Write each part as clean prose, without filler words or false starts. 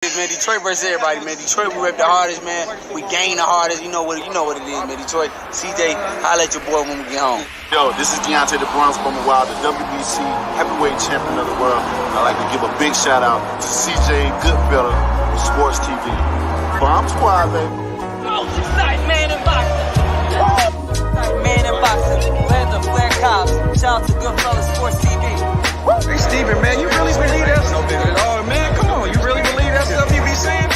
Man, Detroit versus everybody, man. Detroit, we rep the hardest, man. We gain the hardest. You know what it is, man. Detroit, CJ, holla at your boy when we get home. Yo, this is Deontay the Bronx from the Wild, the WBC heavyweight champion of the world. I'd like to give a big shout out to CJ Goodfellow, Sports TV. Bomb Squad, baby. Oh, nice man in boxing. Nice man in boxing. Where's the Flair Cops? Shout out to Goodfellow Sports TV. Hey, Steven, man, you really believe that stuff? Oh, man, come on. You really believe that stuff you be saying?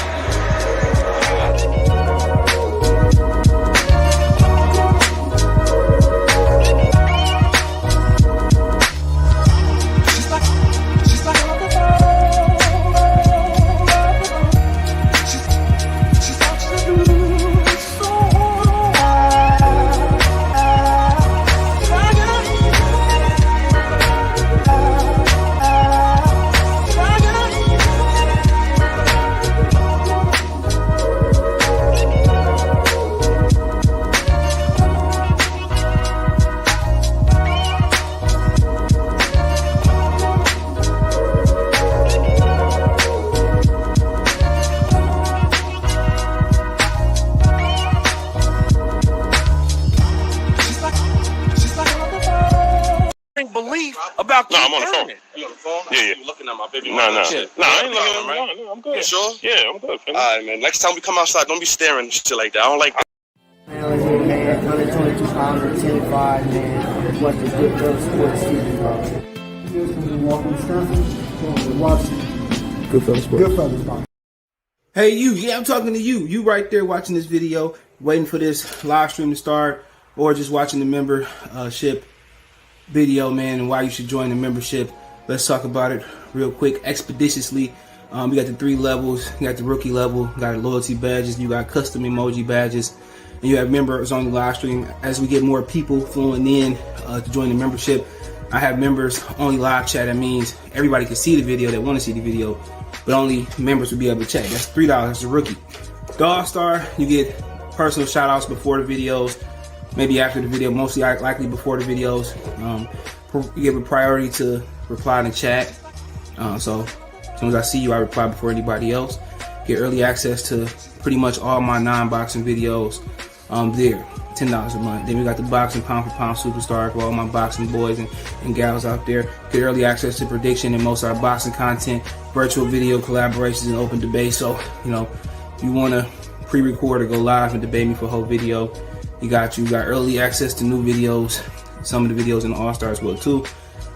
Belief about I'm on the phone. You on the phone? Yeah. You looking at my baby? No, I ain't looking at him. No, I'm good. You sure? Yeah, I'm good. All right, man. Next time we come outside, don't be staring shit like that. I don't like that. Man, 122 pounds and 10-5, man. Watch the Goodfellow Sports TV, bro. Here's from Milwaukee, Wisconsin. Watching Goodfellow Sports. Hey, yeah, I'm talking to you. You right there watching this video, waiting for this live stream to start, or just watching the membership video, man, and why you should join the membership. Let's talk about it real quick, expeditiously. We got the 3 levels. You got the rookie level, you got loyalty badges, you got custom emoji badges, and you have members on the live stream. As we get more people flowing in to join the membership, I have members only live chat. That means everybody can see the video that want to see the video, but only members will be able to chat. That's $3. That's a rookie. The All-Star, you get personal shout outs before the videos, maybe after the video, mostly likely before the videos. You give a priority to reply in the chat. So as soon as I see you, I reply before anybody else. Get early access to pretty much all my non-boxing videos there, $10 a month. Then we got the boxing pound for pound superstar for all my boxing boys and gals out there. Get early access to prediction and most of our boxing content, virtual video collaborations and open debate. So, if you want to pre-record or go live and debate me for a whole video, you got early access to new videos, some of the videos in the All-Star as well too,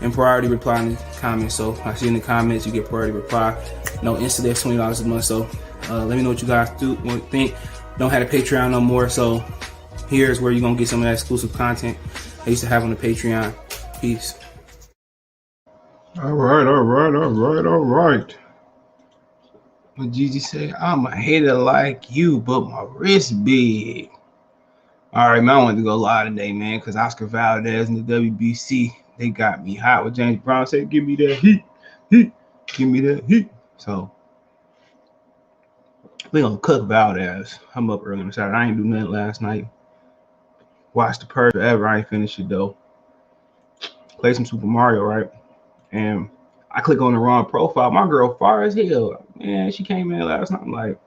and priority reply in the comments. So I see in the comments you get priority reply. No instant, that's $20 a month. So let me know what you guys think. Don't have a Patreon no more, so here's where you're gonna get some of that exclusive content I used to have on the Patreon. Peace. All right. What Gigi say? I'm a hater like you, but my wrist big. All right, man, I wanted to go live today, man, because Oscar Valdez and the WBC, they got me hot. What James Brown said, give me that heat, give me that heat. So we gonna cook Valdez. I'm up early on Saturday. I ain't do nothing last night. Watched the Purge forever. I ain't finished it though. Play some Super Mario, right? And I click on the wrong profile. My girl far as hell. Man, she came in last night. I'm like,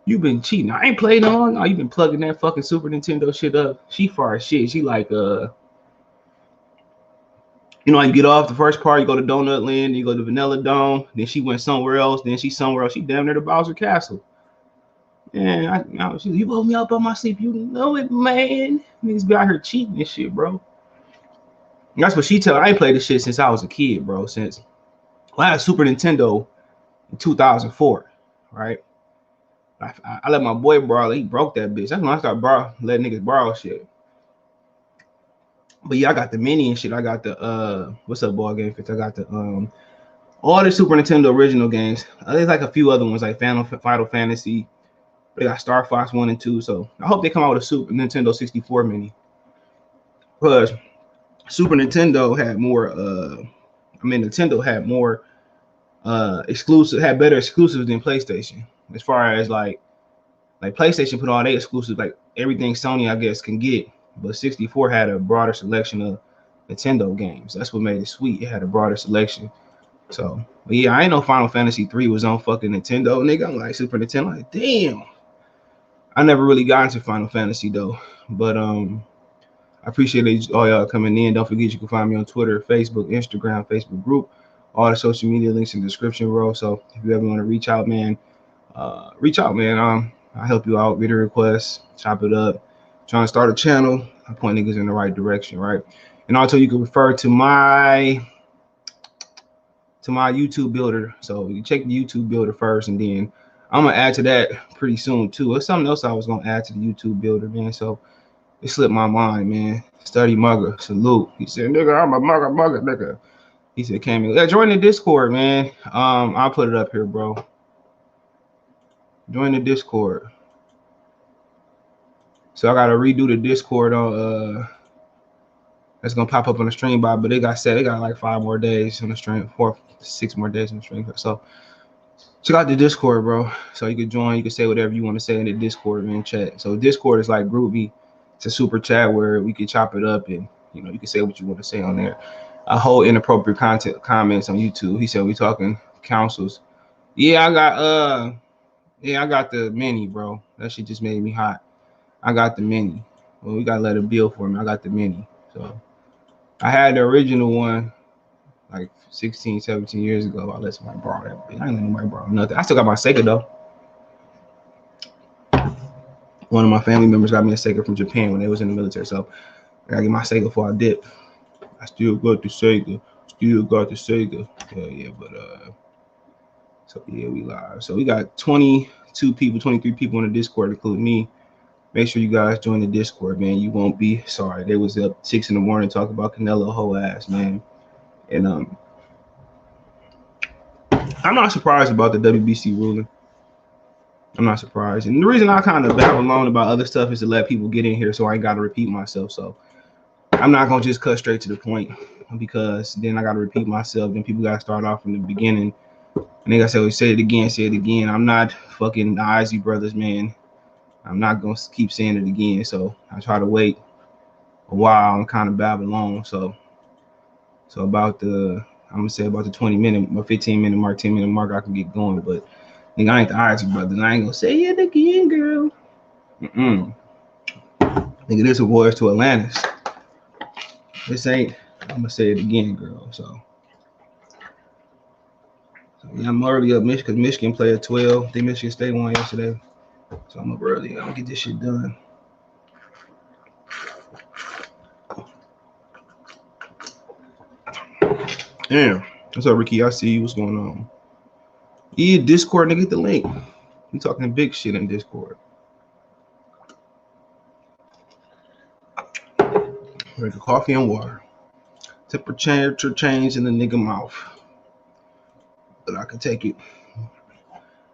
you been cheating. I ain't played no long. No, you been plugging that fucking Super Nintendo shit up. She far as shit. She like, you get off the first part, you go to Donut Land, you go to Vanilla Dome, then she went somewhere else, then she's somewhere else. She damn near the Bowser Castle. Man, you woke me up on my sleep. You know it, man. Niggas be out here cheating and shit, bro. And that's what she tell. I ain't played this shit since I was a kid, bro. I had a Super Nintendo in 2004, right? I let my boy borrow. He broke that bitch. That's when I started letting niggas borrow shit. But yeah, I got the mini and shit. I got the what's up, ball game fits. I got the all the Super Nintendo original games. There's like a few other ones like Final Fantasy. They got Star Fox 1 and 2. So I hope they come out with a Super Nintendo 64 mini. Because Super Nintendo had more Nintendo had more had better exclusives than PlayStation. As far as like PlayStation put all their exclusives, like everything Sony I guess can get, but 64 had a broader selection of Nintendo games. That's what made it sweet. It had a broader selection So, but yeah, I ain't know Final Fantasy 3 was on fucking Nintendo, nigga. I'm like Super Nintendo, like damn. I never really got into Final Fantasy though, but I appreciate all y'all coming in. Don't forget you can find me on Twitter, Facebook, Instagram, Facebook group, all the social media links in the description, bro. So if you ever want to reach out, man. I help you out, video requests, chop it up, trying to start a channel. I point niggas in the right direction, right? And also you can refer to my YouTube builder. So you check the YouTube builder first, and then I'm gonna add to that pretty soon too. There's something else I was gonna add to the YouTube builder, man. So it slipped my mind, man. Study mugger, salute. He said, nigga, I'm a mugger, nigga. He said, came in. Yeah, join the Discord, man. I'll put it up here, bro. Join the Discord. So I gotta redo the Discord on that's gonna pop up on the stream by, but they got like 5 more days on the stream, 6 more days on the stream. So check out the Discord, bro. So you can join, you can say whatever you want to say in the Discord, man. Chat. So Discord is like GroupMe. It's a super chat where we can chop it up, and you know you can say what you want to say on there. A whole inappropriate comments on YouTube. He said we talking councils. Yeah, I got the mini, bro. That shit just made me hot. I got the mini. Well, we gotta let it build for me. I got the mini. So I had the original one like 16, 17 years ago. I let somebody borrow that. I ain't let nobody borrow nothing. I still got my Sega though. One of my family members got me a Sega from Japan when they was in the military. So I gotta get my Sega before I dip. I still got the Sega. Yeah, but so yeah, we live. So we got 22 people, 23 people on the Discord, including me. Make sure you guys join the Discord, man. You won't be sorry. They was up 6 in the morning talking about Canelo whole ass, man. And I'm not surprised about the WBC ruling. I'm not surprised. And the reason I kind of babble on about other stuff is to let people get in here so I ain't got to repeat myself. So I'm not going to just cut straight to the point, because then I got to repeat myself. Then people got to start off from the beginning. And they got to say it again. I'm not fucking the Izzy brothers, man. I'm not going to keep saying it again. So I try to wait a while and kind of babble on. So about the 20-minute or 15-minute mark, 10-minute mark, I can get going. But nigga, I ain't the Izzy brothers. I ain't going to say it again, girl. Nigga, this a voice to Atlantis. This ain't, I'm going to say it again, girl. So yeah, I'm already up because Michigan played at 12. I think Michigan State won yesterday. So I'm up early. I'm gonna get this shit done. Damn. What's up, Ricky? I see you. What's going on? Yeah, Discord, nigga, get the link. We talking big shit in Discord. Drink a coffee and water. Temperature change in the nigga mouth. But I can take it.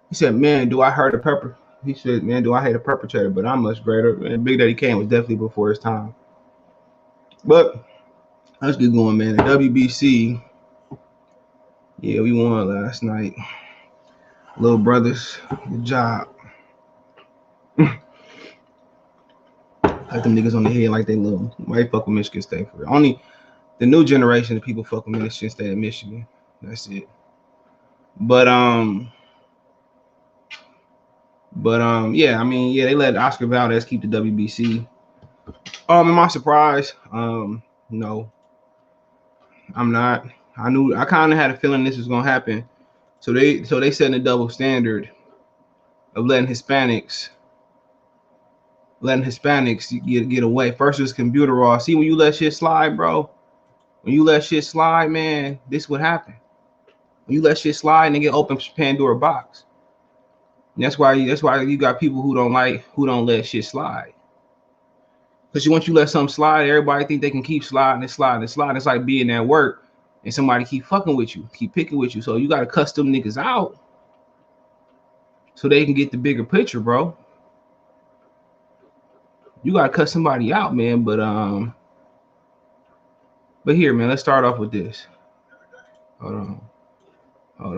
He said, man, do I hurt a pepper? He said, man, do I hate a perpetrator? But I'm much greater. And Big Daddy Kane was definitely before his time. But let's get going, man. The WBC. Yeah, we won last night. Little brothers, good job. Like them niggas on the head like they little. Why fuck with Michigan State for real? Only the new generation of people fuck with Michigan State and Michigan. That's it. But yeah, I mean, yeah, they let Oscar Valdez keep the WBC. Am I surprised? No, I'm not. I kind of had a feeling this was gonna happen. So they setting a double standard of letting Hispanics get away. First it was computer raw. See, when you let shit slide, bro. When you let shit slide, man, this would happen. When you let shit slide, and they get open Pandora box. And that's why you got people who don't let shit slide. Because once you let something slide, everybody think they can keep sliding. It's like being at work and somebody keep fucking with you, keep picking with you. So you gotta cuss them niggas out so they can get the bigger picture, bro. You gotta cut somebody out, man. But here, man, let's start off with this. Hold on.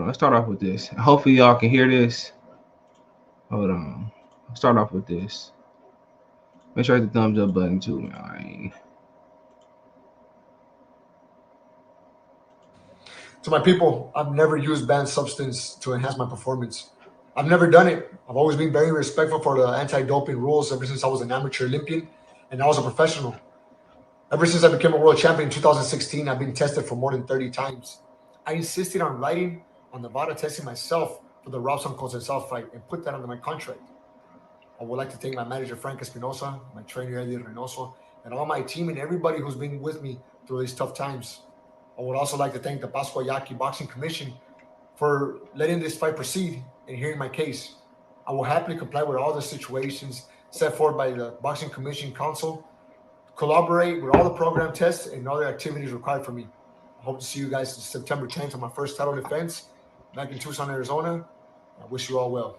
Let's start off with this. Hopefully y'all can hear this. Hold on. Let's start off with this. Make sure I hit the thumbs up button too, man. To my people, I've never used banned substance to enhance my performance. I've never done it. I've always been very respectful for the anti-doping rules ever since I was an amateur Olympian and I was a professional. Ever since I became a world champion in 2016, I've been tested for more than 30 times. I insisted on writing on Nevada testing myself for the Robson Conceição fight and put that under my contract. I would like to thank my manager, Frank Espinosa, my trainer, Eddie Reynoso, and all my team and everybody who's been with me through these tough times. I would also like to thank the Pascua Yaqui Boxing Commission for letting this fight proceed and hearing my case. I will happily comply with all the situations set forth by the Boxing Commission Council, collaborate with all the program tests and other activities required from me. I hope to see you guys September 10th on my first title defense back in Tucson, Arizona. I wish you all well.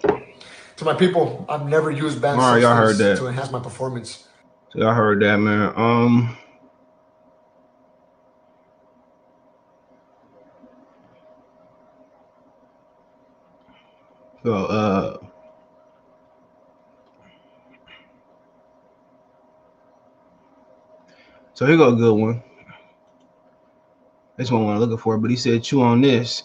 To my people, I've never used banned substance to enhance my performance. So y'all heard that, man. So here go a good one. This one I'm looking for, but he said, chew on this.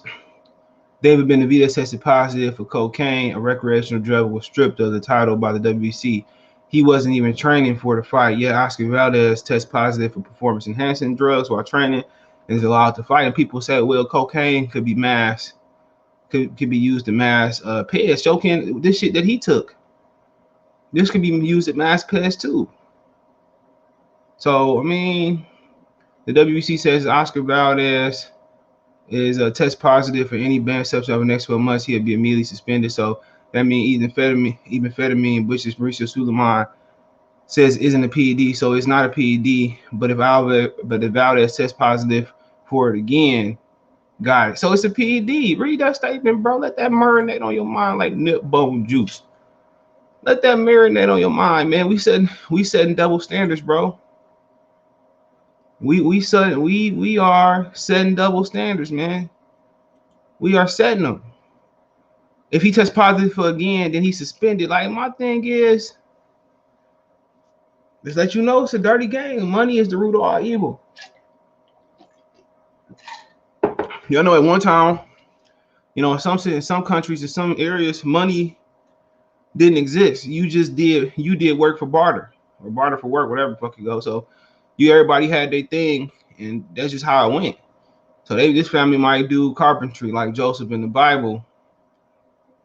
David Benavidez tested positive for cocaine. A recreational drug was stripped of the title by the WBC. He wasn't even training for the fight. Yet Oscar Valdez tests positive for performance-enhancing drugs while training and is allowed to fight. And people say, well, cocaine could be masked, could be used to mask PEDs. Choking, this shit that he took. This could be used to mask PEDs too. So, I mean, the WBC says Oscar Valdez is test positive for any banned substance over the next 12 months, he'll be immediately suspended. So that means amphetamine, which is Mauricio Suleiman says isn't a PED, so it's not a PED. But if Valdez tests positive for it again, got it. So it's a PED. Read that statement, bro. Let that marinate on your mind like nip bone juice. Let that marinate on your mind, man. We setting double standards, bro. We are setting double standards, man. We are setting them. If he tests positive for again, then he's suspended. Like, my thing is, just let you know it's a dirty game. Money is the root of all evil. You know, at one time, you know, in some countries, in some areas, money didn't exist. You did work for barter or barter for work, whatever the fuck you go. So everybody had their thing, and that's just how it went. So this family might do carpentry like Joseph in the Bible.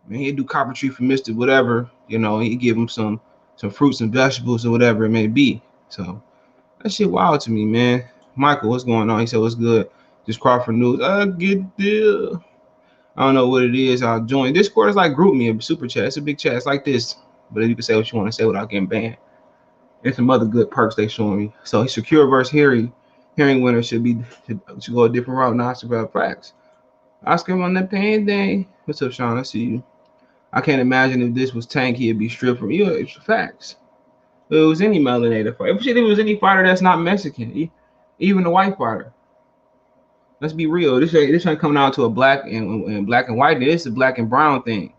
And he'd do carpentry for Mr. Whatever, you know, he'd give him some fruits and vegetables or whatever it may be. So that shit wild to me, man. Michael, what's going on? He said, what's good? Just Crawford news. I get there. I don't know what it is. I'll join. Discord is like group me, a super chat. It's a big chat. It's like this. But you can say what you want to say without getting banned. There's some other good perks they showing me. So secure versus hearing winner should go a different route, not about facts. Oscar on that pain thing. What's up, Shawn? I see you. I can't imagine if this was Tank, he'd be stripped from you. It's facts. If it was any melanated fighter. If it was any fighter that's not Mexican, even the white fighter. Let's be real. This ain't coming out to a black and white. It's a black and brown thing.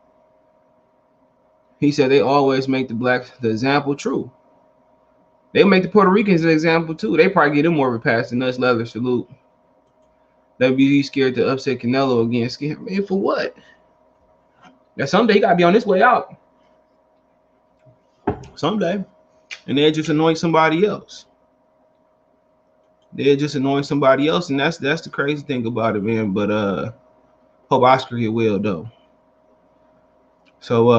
He said they always make the example true. They make the Puerto Ricans an example too. They probably get them more of a pass than us. Leather salute. WBC scared to upset Canelo again. Scared, man, for what? Now someday he gotta be on his way out. Someday. And they're just annoying somebody else. And that's the crazy thing about it, man. But hope Oscar get well though. So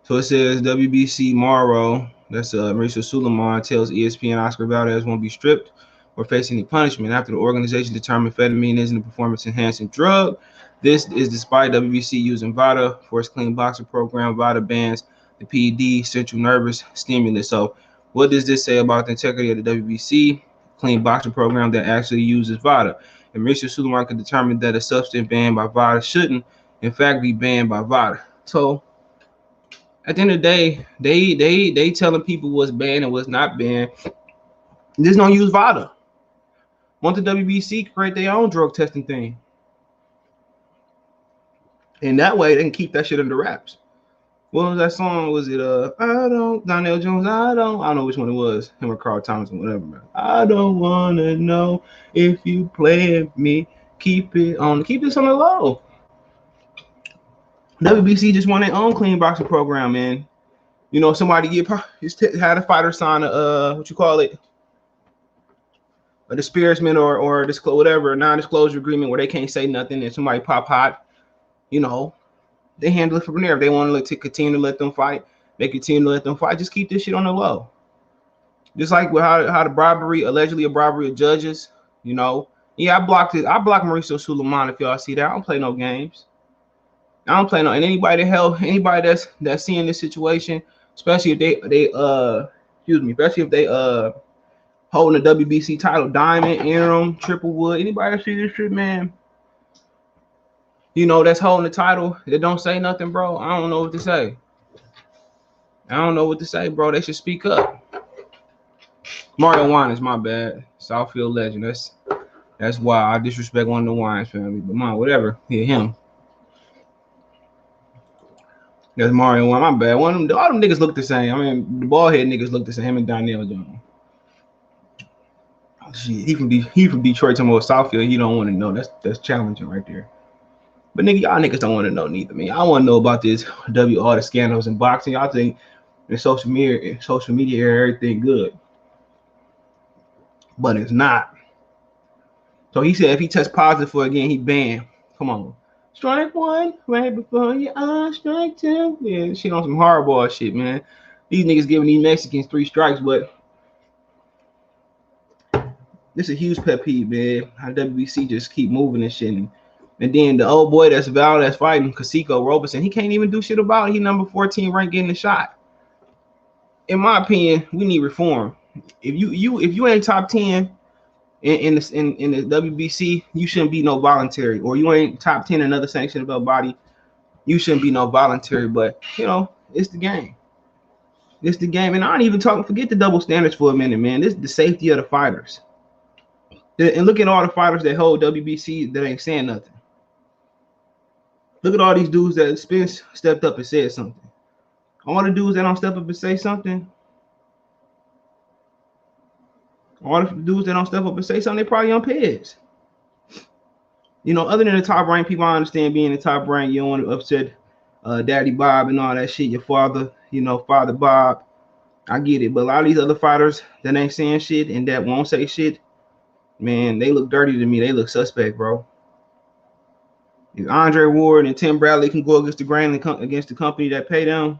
it says WBC Morrow. That's Mauricio Suleiman tells ESPN Oscar Valdez won't be stripped or face any punishment after the organization determined amphetamine isn't a performance-enhancing drug. This is despite WBC using VADA for its clean boxing program. VADA bans the PED, central nervous stimulant. So what does this say about the integrity of the WBC clean boxing program that actually uses VADA? And Mauricio Suleiman could determine that a substance banned by VADA shouldn't, in fact, be banned by VADA. So at the end of the day, they telling people what's banned and what's not banned. Just don't use VADA. Want the WBC create their own drug testing thing. And that way they can keep that shit under wraps. What was that song? Was it Donnell Jones? I don't know which one it was. Him or Carl Thomas or whatever, man. I don't wanna know if you play with me. Keep this on the low. WBC just won their own clean boxing program, man. You know, somebody had a fighter sign a disparagement or whatever, non-disclosure agreement where they can't say nothing and somebody pop hot, you know, they handle it from there. If they want to continue to let them fight, they continue to let them fight. Just keep this shit on the low. Just like with how the allegedly a bribery of judges, you know. Yeah, I blocked Mauricio Suleiman. If y'all see that, I don't play no games. I don't play no. And anybody that's seeing this situation, especially if they holding the WBC title, diamond, interim, triple wood. Anybody that see this shit, man, you know, that's holding the title, that don't say nothing, bro. I don't know what to say. Bro. They should speak up. Mario Winans, my bad. Southfield legend. That's why I disrespect one of the Winans family. But mine, whatever. Yeah, him. That's Mario Winans. My bad. All them niggas look the same. I mean, the bald head niggas look the same. Him and Donnell Jones. Shit, he from Detroit. Talking about Southfield. He don't want to know. That's challenging right there. But nigga, y'all niggas don't want to know neither, man. I want to know about this all the scandals in boxing. Y'all think in social media everything good, but it's not. So he said if he tests positive for again, he banned. Come on, strike one right before your eyes, strike two. Yeah, shit on some hardball shit, man. These niggas giving these Mexicans 3 strikes, but this is a huge pet peeve, man. How WBC just keep moving and shit. And then the old boy that's Valdez fighting, Casico Roberson, he can't even do shit about it. He number 14 ranked getting the shot. In my opinion, we need reform. If you ain't top 10 in the WBC, you shouldn't be no voluntary. Or you ain't top 10 in another sanctioned belt body, you shouldn't be no voluntary. But you know, it's the game. It's the game. And I don't even forget the double standards for a minute, man. This is the safety of the fighters. And look at all the fighters that hold WBC that ain't saying nothing. Look at all these dudes that Spence stepped up and said something. All the dudes that don't step up and say something, they probably on peds. You know, other than the top ranked people, I understand being the top rank, you don't want to upset Daddy Bob and all that shit, your father, you know, Father Bob. I get it. But a lot of these other fighters that ain't saying shit and that won't say shit, man, they look dirty to me. They look suspect, bro. If Andre Ward and Tim Bradley can go against the grain against the company that pay them,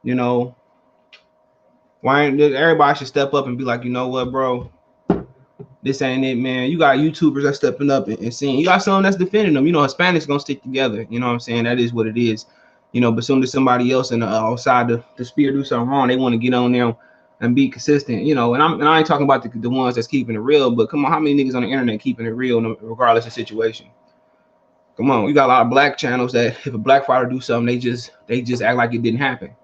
you know, everybody should step up and be like, you know what, bro, this ain't it, man. You got YouTubers that's stepping up and seeing. You got someone that's defending them. You know, Hispanics gonna stick together. You know what I'm saying? That is what it is. You know, but soon as somebody else outside the spear do something wrong, they want to get on there and be consistent. You know, and I ain't talking about the ones that's keeping it real, but come on, how many niggas on the internet keeping it real regardless of situation? Come on, we got a lot of black channels that if a black fighter do something, they just act like it didn't happen.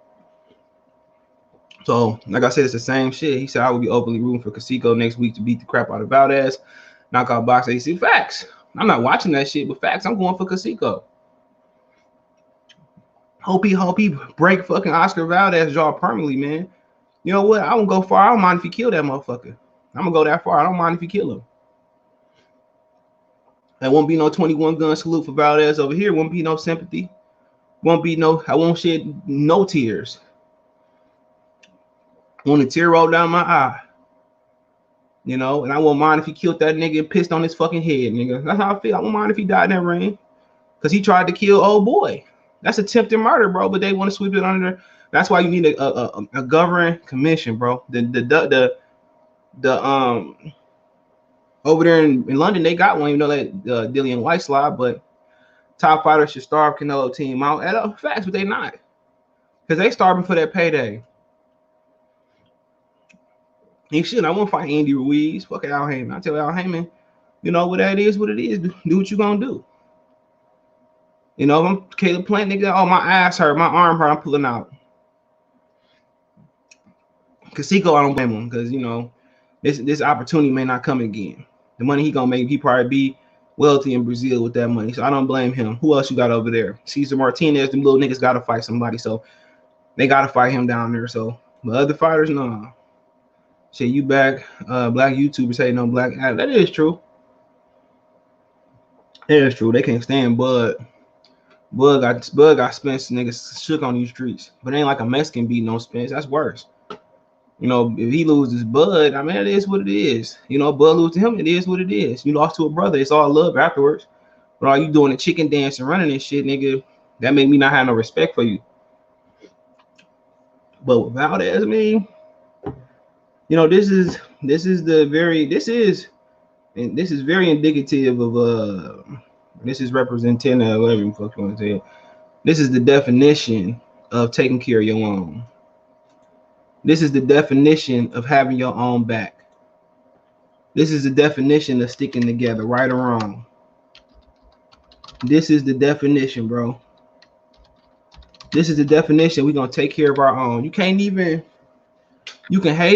So, like I said, it's the same shit. He said I would be openly rooting for Casico next week to beat the crap out of Valdez, knock out boxing. He said facts. I'm not watching that shit, but facts. I'm going for Casico. Hope he break fucking Oscar Valdez jaw permanently, man. You know what? I won't go far. I don't mind if he kill that motherfucker. I'm gonna go that far. I don't mind if he kill him. There won't be no 21 gun salute for Valdez over here. Won't be no sympathy. I won't shed no tears. Want a tear roll down my eye. You know, and I won't mind if he killed that nigga and pissed on his fucking head, nigga. That's how I feel. I won't mind if he died in that ring. Because he tried to kill old boy. That's attempted murder, bro. But they want to sweep it under. That's why you need a governing commission, bro. The over there in London, they got one, you know, that Dillian White slide, but top fighters should starve Canelo team out. At facts, but they not. Because they starving for that payday. He should. I won't fight Andy Ruiz. Fuck Al Heyman. I tell Al Heyman, you know what that is, what it is. Do what you gonna do. You know, if I'm Caleb Plant, nigga, oh, my ass hurt, my arm hurt, I'm pulling out. Casico, I don't blame him because, you know, this opportunity may not come again. The money he gonna make, he probably be wealthy in Brazil with that money. So I don't blame him. Who else you got over there? Cesar Martinez, them little niggas got to fight somebody. So they got to fight him down there. So the other fighters, no. Shit, you back. Black YouTubers say no black. That is true. That is true. They can't stand Bud. Bud got Spence niggas shook on these streets. But it ain't like a Mexican beating on Spence. That's worse. You know, if he loses Bud, I mean, it is what it is. You know, Bud lose to him, it is what it is. You lost to a brother, it's all love afterwards. But all you doing the chicken dance and running and shit, nigga, that make me not have no respect for you. But with Valdez, I mean, you know, this is very indicative of this is representative, whatever the fuck you want to say. This is the definition of taking care of your own. This is the definition of having your own back. This is the definition of sticking together, right or wrong. This is the definition, bro. This is the definition. We're going to take care of our own. You can hate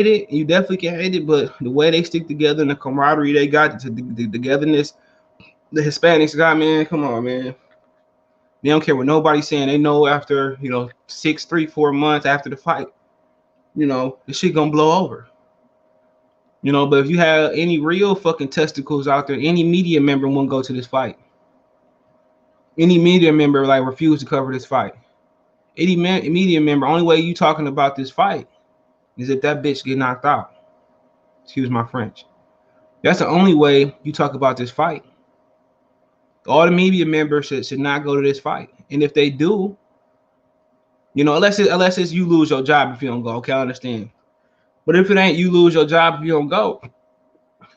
it. You definitely can hate it, but the way they stick together and the camaraderie they got, the togetherness, the Hispanics got, man, come on, man. They don't care what nobody's saying. They know after, 6, 3, 4 months after the fight, the shit gonna blow over. But if you have any real fucking testicles out there, any media member won't go to this fight. Any media member refuse to cover this fight. Any media member, only way you talking about this fight is if that bitch get knocked out. Excuse my French. That's the only way you talk about this fight. All the media members should not go to this fight. And if they do, unless it's you lose your job if you don't go. Okay, I understand. But if it ain't you lose your job if you don't go,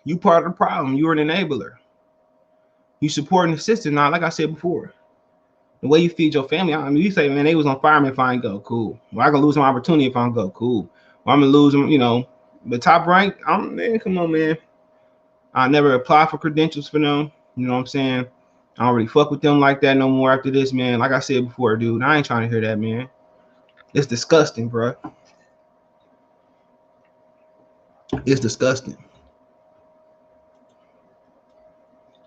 you part of the problem. You're an enabler. You supporting the system. Now, like I said before, the way you feed your family, I mean, you say, man, they was on fireman if I ain't go. Cool. Well, I can lose my opportunity if I don't go. Cool. Well, I'm going to lose them, But top rank, man, come on, man. I never apply for credentials for them. You know what I'm saying? I don't really fuck with them like that no more after this, man. Like I said before, dude, I ain't trying to hear that, man. It's disgusting, bro. It's disgusting.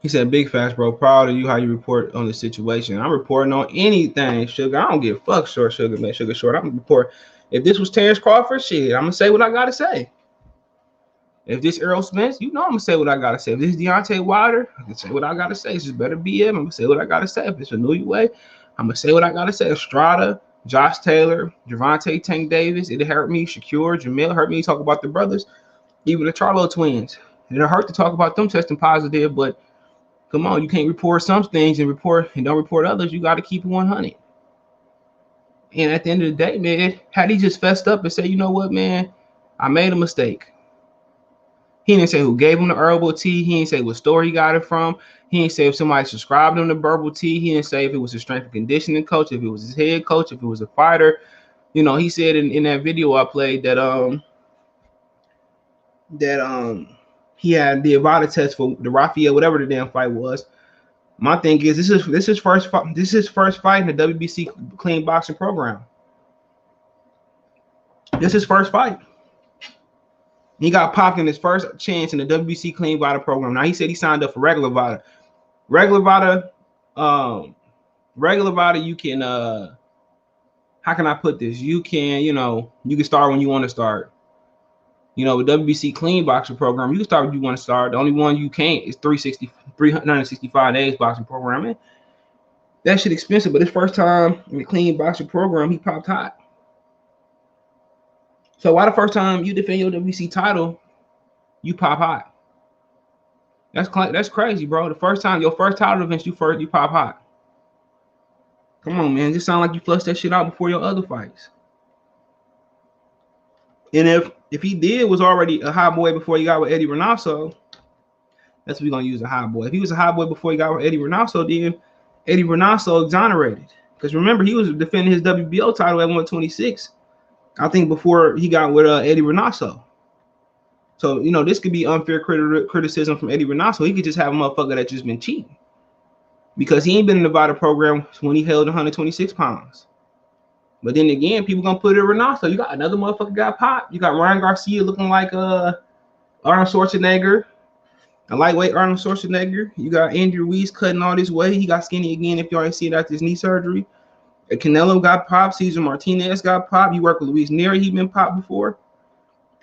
He said, big facts, bro. Proud of you how you report on the situation. I'm reporting on anything, Sugar. I don't give a fuck, short Sugar, man. Sugar short. I'm report. If this was Terence Crawford, shit, I'm gonna say what I gotta say. If this Earl Spence, I'm gonna say what I gotta say. If this Deontay Wilder, I can say what I gotta say. This better be him. I'm gonna say what I gotta say. If it's a New Way, I'm gonna say what I gotta say. Estrada, Josh Taylor, Gervonta Tank Davis, it hurt me. Shakur, Jamil hurt me. Talk about the brothers, even the Charlo twins. It hurt to talk about them testing positive, but come on, you can't report some things and don't report others. You got to keep it 100. And at the end of the day, man, had he just fessed up and said, you know what, man, I made a mistake. He didn't say who gave him the herbal tea. He didn't say what store he got it from. He didn't say if somebody subscribed him to herbal tea. He didn't say if it was a strength and conditioning coach, if it was his head coach, if it was a fighter. He said in that video I played that he had the Avada test for the Rafael, whatever the damn fight was. My thing is, this is his first fight in the WBC clean boxing program. This is his first fight. He got popped in his first chance in the WBC clean VADA program. Now he said he signed up for regular VADA. Regular VADA, you can how can I put this? You can, you can start when you want to start. With WBC clean boxing program, you can start when you want to start. The only one you can't is 365 days boxing program. Man, that shit expensive, but his first time in the clean boxing program, he popped hot. So why the first time you defend your WBC title, you pop hot? That's crazy, bro. The first time, your first title defense, you pop hot. Come on, man. Just sound like you flushed that shit out before your other fights. And if he was already a hot boy before he got with Eddie Reynoso, that's what we're gonna use, a hot boy. If he was a hot boy before he got with Eddie Reynoso, then Eddie Reynoso exonerated. Because remember, he was defending his WBO title at 126. I think before he got with Eddie Reynoso. So, this could be unfair criticism from Eddie Reynoso. He could just have a motherfucker that just been cheating. Because he ain't been in the VADA program when he held 126 pounds. But then again, people gonna put it in Reynoso. You got another motherfucker got popped. You got Ryan Garcia looking like Arnold Schwarzenegger. A lightweight Arnold Schwarzenegger. You got Andy Ruiz cutting all this weight. He got skinny again. If you already see it after his knee surgery. Canelo got popped. Cesar Martinez got popped. You work with Luis Neri. He been popped before.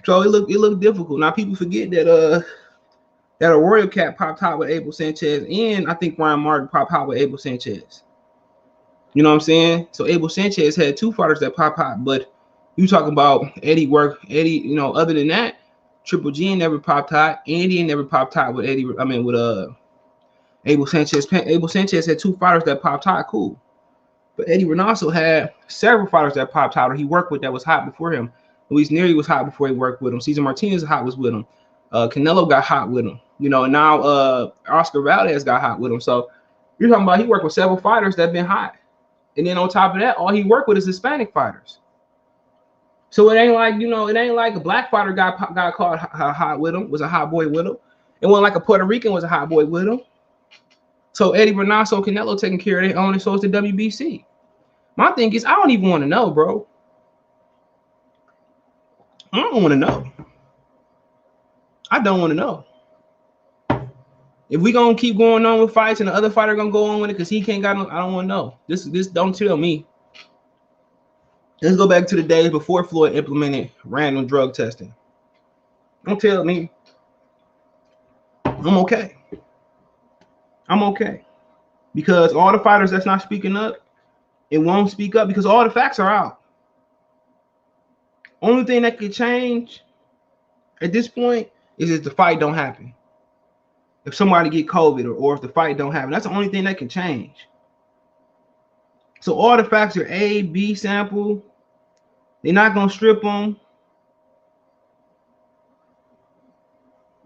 So it looked difficult. Now people forget that that a Royal Cat popped hot with Abel Sanchez, and I think Ryan Martin popped hot with Abel Sanchez. You know what I'm saying? So Abel Sanchez had 2 fighters that pop hot, but you talking about Eddie, you know, other than that, Triple G ain't never popped hot. Andy ain't never popped hot with Abel Sanchez. Abel Sanchez had 2 fighters that popped hot, cool. But Eddie Reynoso had several fighters that popped hot or he worked with that was hot before him. Luis Neri was hot before he worked with him. Cesar Martinez was with him. Canelo got hot with him. You know, and now Oscar Valdez got hot with him. So you're talking about he worked with several fighters that been hot. And then on top of that, all he worked with is Hispanic fighters. So it ain't like, you know, it ain't like a black fighter got caught hot with him, was a hot boy with him. It wasn't like a Puerto Rican was a hot boy with him. So Eddie Reynoso, Canelo taking care of their own, and so is the WBC. My thing is, I don't even want to know, bro. I don't want to know. I don't want to know. If we gonna keep going on with fights and the other fighter gonna go on with it because he can't got no, I don't want to know. This don't tell me. Let's go back to the days before Floyd implemented random drug testing. Don't tell me. I'm okay. I'm okay. Because all the fighters that's not speaking up, it won't speak up because all the facts are out. Only thing that could change at this point is if the fight don't happen. If somebody get COVID or if the fight don't happen, that's the only thing that can change. So all the facts are A, B sample. They're not gonna strip them.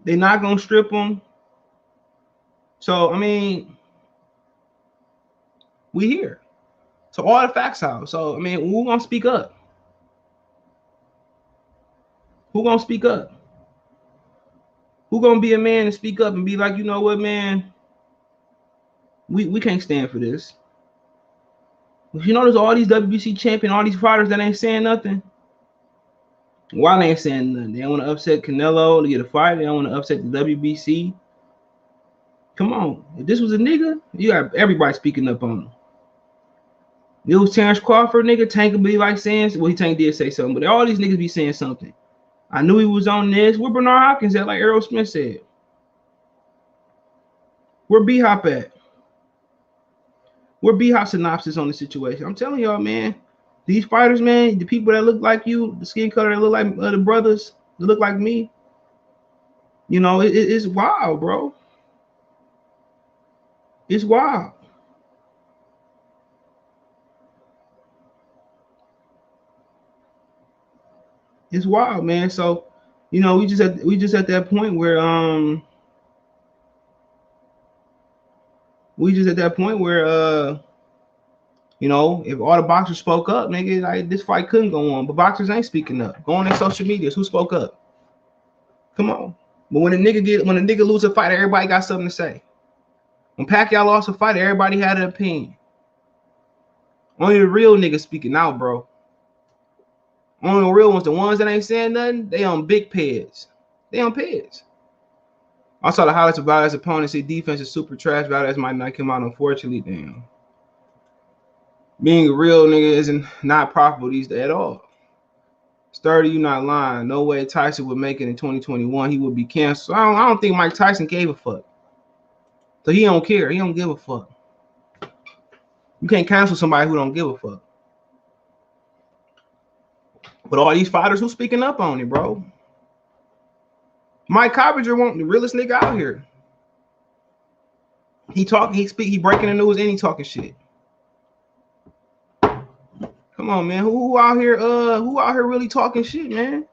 They're not gonna strip them. So I mean, we here. So all the facts out. So I mean, who gonna speak up? Who gonna speak up? Who gonna be a man and speak up and be like, you know what, man? We can't stand for this. You know, there's all these WBC champion, all these fighters that ain't saying nothing. Why they ain't saying nothing? They don't want to upset Canelo to get a fight. They don't want to upset the WBC. Come on. If this was a nigga, you got everybody speaking up on him. It was Terence Crawford, nigga. Tank would be like saying, well, Tank did say something, but all these niggas be saying something. I knew he was on this. Where Bernard Hopkins at, like Errol Smith said? Where B-Hop at? Where B-Hop synopsis on the situation? I'm telling y'all, man. These fighters, man, the people that look like you, the skin color that look like the brothers that look like me, you know, it's wild, bro. It's wild. It's wild, man. So, you know, we just at that point where you know, if all the boxers spoke up, nigga, like this fight couldn't go on. But boxers ain't speaking up. Go on their social medias. Who spoke up? Come on. But when a nigga lose a fight, everybody got something to say. When Pacquiao lost a fight, everybody had an opinion. Only the real niggas speaking out, bro. Only the real ones, the ones that ain't saying nothing, they on big pads. They on pads. I saw the highlights of Valdez's opponent. Say defense is super trash. Valdez might not come out, unfortunately. Damn. Being a real nigga isn't not profitable these days at all. Sturdy, you not lying. No way Tyson would make it in 2021. He would be canceled. I don't think Mike Tyson gave a fuck. So he don't care. He don't give a fuck. You can't cancel somebody who don't give a fuck. But all these fighters who speaking up on it, bro. Mike Coppinger won't the realest nigga out here. He talking, he breaking the news and he talking shit. Come on, man. Who out here really talking shit, man?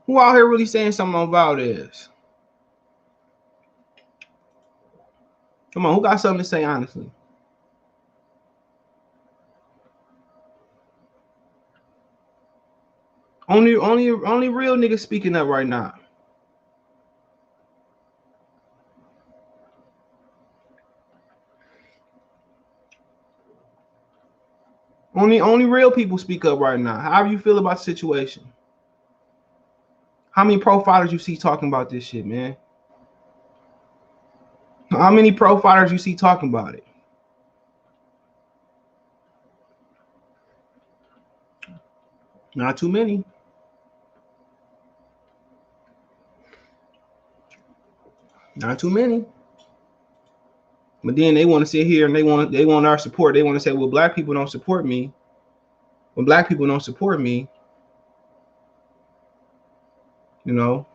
Who out here really saying something on Valdez? Come on, who got something to say honestly? Only real niggas speaking up right now. Only real people speak up right now. How do you feel about the situation? How many pro fighters you see talking about this shit, man? How many pro fighters you see talking about it? Not too many. Not too many. But then they want to sit here and they want our support. They want to say, well, black people don't support me. When black people don't support me, you know,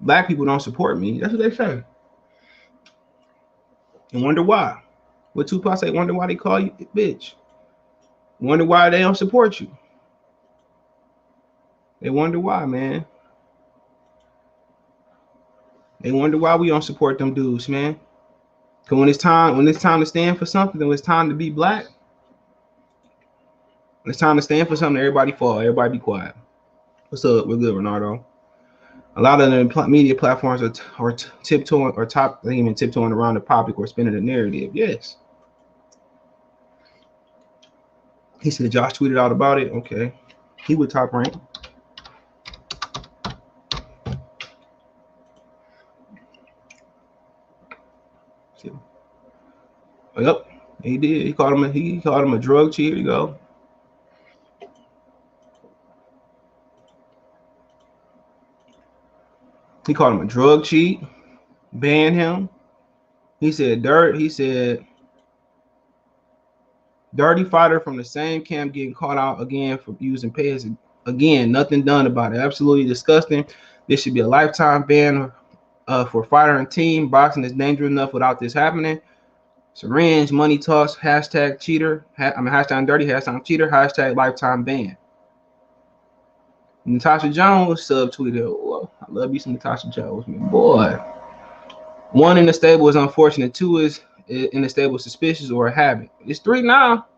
black people don't support me. That's what they say. And wonder why. What Tupac say? Wonder why they call you bitch. Wonder why they don't support you. They wonder why, man. They wonder why we don't support them dudes, man. Cause when it's time to stand for something, when it's time to be black, when it's time to stand for something, everybody fall. Everybody be quiet. What's up? We're good, Renardo. A lot of the media platforms are tiptoeing or they even tiptoeing around the topic or spinning the narrative. Yes. He said Josh tweeted out about it. Okay. He would Top Rank. Yep, he did. He called him a drug cheat. Here you go. He called him a drug cheat, banned him. He said dirty fighter from the same camp getting caught out again for using pads. Again, nothing done about it. Absolutely disgusting. This should be a lifetime ban for fighter and team. Boxing is dangerous enough without this happening. Syringe, money toss, hashtag cheater. Hashtag dirty, hashtag cheater, hashtag lifetime ban. Natasha Jones subtweeted, oh, I love you some Natasha Jones, man. Boy. 1 in the stable is unfortunate. 2 is in the stable suspicious or a habit. It's 3 now.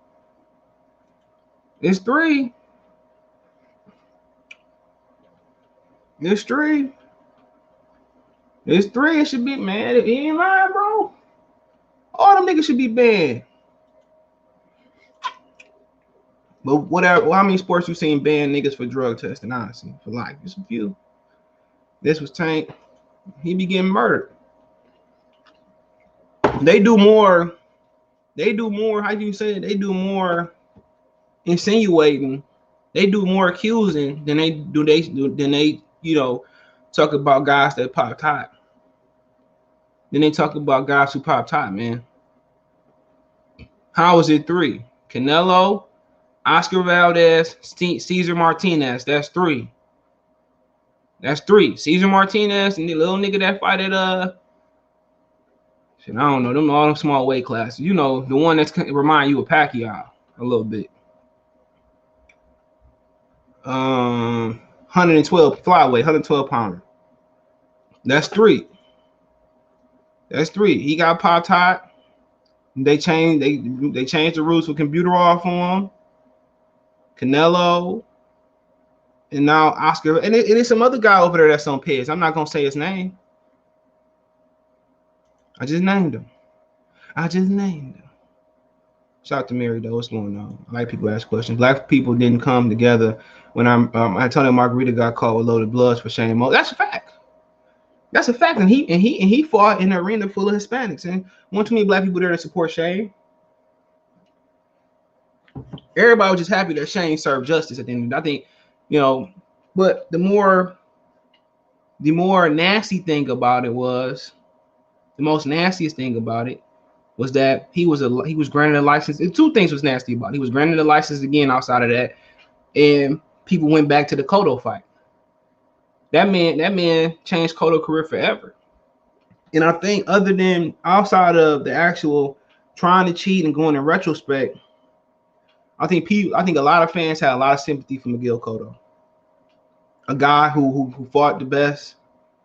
It's 3. It's 3. It's 3. It should be, man. It ain't lying, bro. All them niggas should be banned. But whatever, how many sports you seen ban niggas for drug testing? Honestly, for life, just a few. This was Tank. He be getting murdered. They do more. How do you say it? They do more insinuating. They do more accusing than they talk about guys that pop top. Then they talk about guys who pop top, man. How is it 3? Canelo, Oscar Valdez, Cesar Martinez. That's 3. That's 3. Cesar Martinez and the little nigga that fight at shit, I don't know, them all them small weight classes. You know, the one that's remind you of Pacquiao a little bit. 112 flyweight, 112 pounder. That's 3. That's 3. He got popped hot. They changed the rules for computer off on him. Canelo. And now Oscar. And it's some other guy over there that's on PEDS. I'm not gonna say his name. I just named him. Shout out to Mary though. What's going on? I like people ask questions. Black people didn't come together when Antonio Margarita got caught with loaded bloods for Shane Mo. That's a fact. That's a fact, and he fought in an arena full of Hispanics, and one too many black people there to support Shane. Everybody was just happy that Shane served justice at the end. I think, but the more nasty thing about it was, the most nastiest thing about it was that he was granted a license. And 2 things was nasty about it. He was granted a license again outside of that, and people went back to the Cotto fight. That man changed Cotto's career forever. And I think outside of the actual trying to cheat and going in retrospect, I think a lot of fans had a lot of sympathy for Miguel Cotto. A guy who fought the best.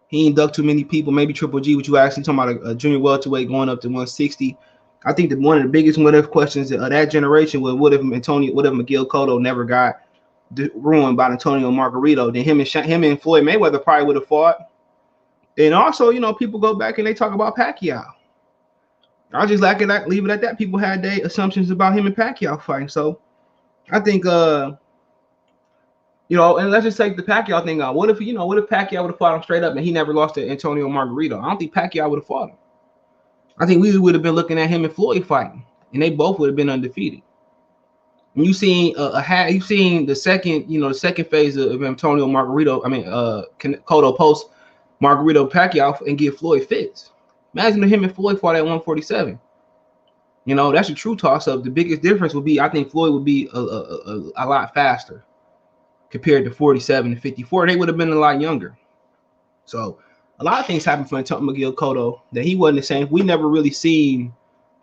He ain't ducked too many people, maybe Triple G, which you actually talking about a junior welterweight going up to 160. I think that one of the biggest what-if questions of that generation was what if Miguel Cotto never got ruined by Antonio Margarito, then him and Floyd Mayweather probably would have fought. And also, people go back and they talk about Pacquiao. I'll just leave it at that. People had their assumptions about him and Pacquiao fighting. So I think and let's just take the Pacquiao thing out. What if Pacquiao would have fought him straight up and he never lost to Antonio Margarito? I don't think Pacquiao would have fought him. I think we would have been looking at him and Floyd fighting, and they both would have been undefeated. And you seen the second phase of Antonio Margarito. Cotto post Margarito Pacquiao and give Floyd fits. Imagine if him and Floyd fought at 147. That's a true toss-up. The biggest difference would be, I think Floyd would be a lot faster compared to 47 and 54. They would have been a lot younger. So a lot of things happened for Miguel Cotto that he wasn't the same. We never really seen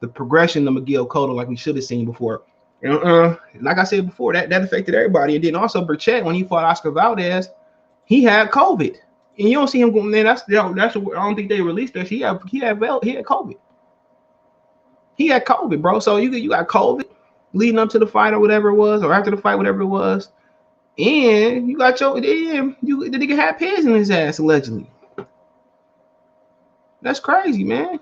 the progression of Miguel Cotto like we should have seen before. Like I said before, that affected everybody. And then also Burchett, when he fought Oscar Valdez, he had COVID. And you don't see him going, man. That's I don't think they released that. He had COVID. He had COVID, bro. So you got COVID leading up to the fight or whatever it was, or after the fight, whatever it was. And you got the nigga had pads in his ass, allegedly. That's crazy, man.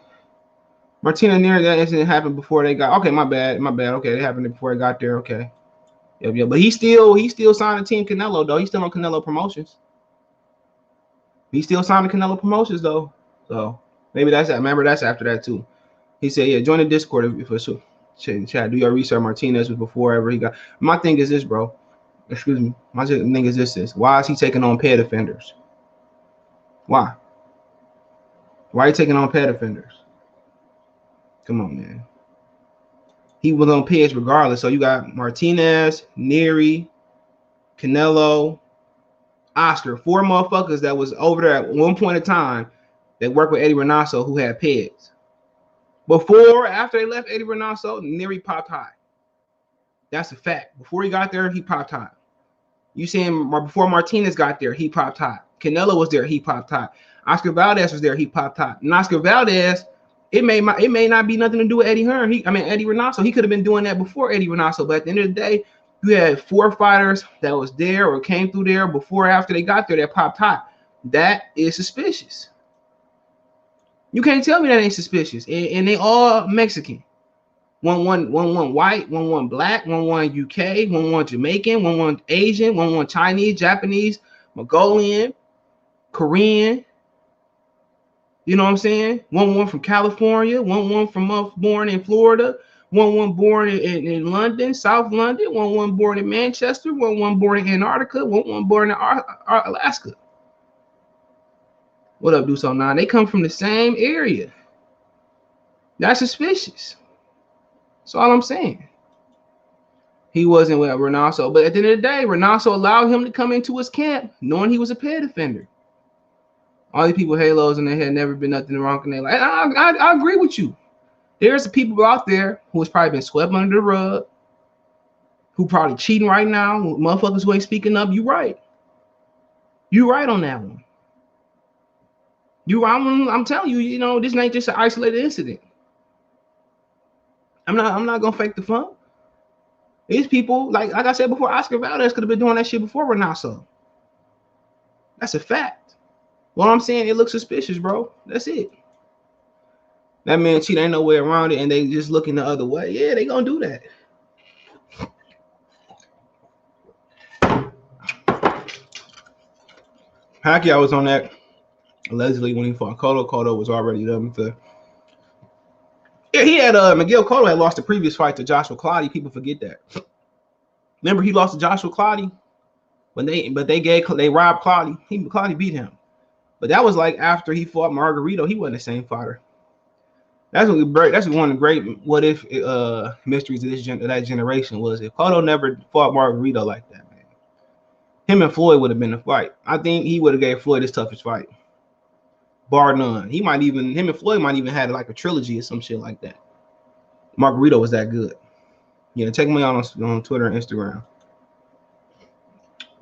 Martina Neer, that incident happened before they got. Okay, my bad. Okay, it happened before they got there. Okay, yeah. But he still signed a Team Canelo though. He's still on Canelo Promotions. He still signed the Canelo Promotions though. So maybe that's that. Remember, that's after that too. He said, yeah, join the Discord for sure. Chat, do your research. Martinez was before ever he got. My thing is this, bro. Excuse me. My thing is this: why is he taking on pet offenders? Why? Why are you taking on pet offenders? Come on, man. He was on pitch regardless. So you got Martinez, Neary, Canelo, Oscar, 4 motherfuckers that was over there at one point in time that worked with Eddie Reynoso who had peds. After they left Eddie Reynoso, Neary popped high. That's a fact. Before he got there, he popped high. You see him before Martinez got there, he popped high. Canelo was there, he popped high. Oscar Valdez was there, he popped high. And Oscar Valdez, it may not be nothing to do with Eddie Hearn. Eddie Reynoso. He could have been doing that before Eddie Reynoso. But at the end of the day, you had 4 fighters that was there or came through there before or after they got there that popped high. That is suspicious. You can't tell me that ain't suspicious. And they all Mexican. One white, one black, one UK, one Jamaican, one Asian, one Chinese, Japanese, Mongolian, Korean. You know what I'm saying? One from California, one from born in Florida, one born in London, South London, one born in Manchester, one born in Antarctica, one born in Alaska. What up, Deuce 09? They come from the same area. That's suspicious. That's all I'm saying. He wasn't with Reynoso, but at the end of the day, Reynoso allowed him to come into his camp knowing he was a ped offender. All these people halos and they had never been nothing wrong in their life. I agree with you. There's people out there who has probably been swept under the rug, who probably cheating right now, motherfuckers who ain't speaking up. You right. You right on that one. I'm telling you, this ain't just an isolated incident. I'm not gonna fake the fun. These people, like I said before, Oscar Valdez could have been doing that shit before Reynoso. That's a fact. Well, I'm saying it looks suspicious, bro. That's it. That man cheat, ain't no way around it, and they just looking the other way. Yeah, they gonna do that. Pacquiao was on that allegedly when he fought Cotto. Cotto was already done with he had Miguel Cotto had lost the previous fight to Joshua Clottey. People forget that. Remember, he lost to Joshua Clottey when they robbed Clottey. Clottey beat him. But that was like after he fought Margarito. He wasn't the same fighter. That's one of the great what if mysteries of that generation was if Cotto never fought Margarito like that, man. Him and Floyd would have been a fight. I think he would have gave Floyd his toughest fight. Bar none. Him and Floyd might even had like a trilogy or some shit like that. Margarito was that good. Yeah, check me out on Twitter and Instagram.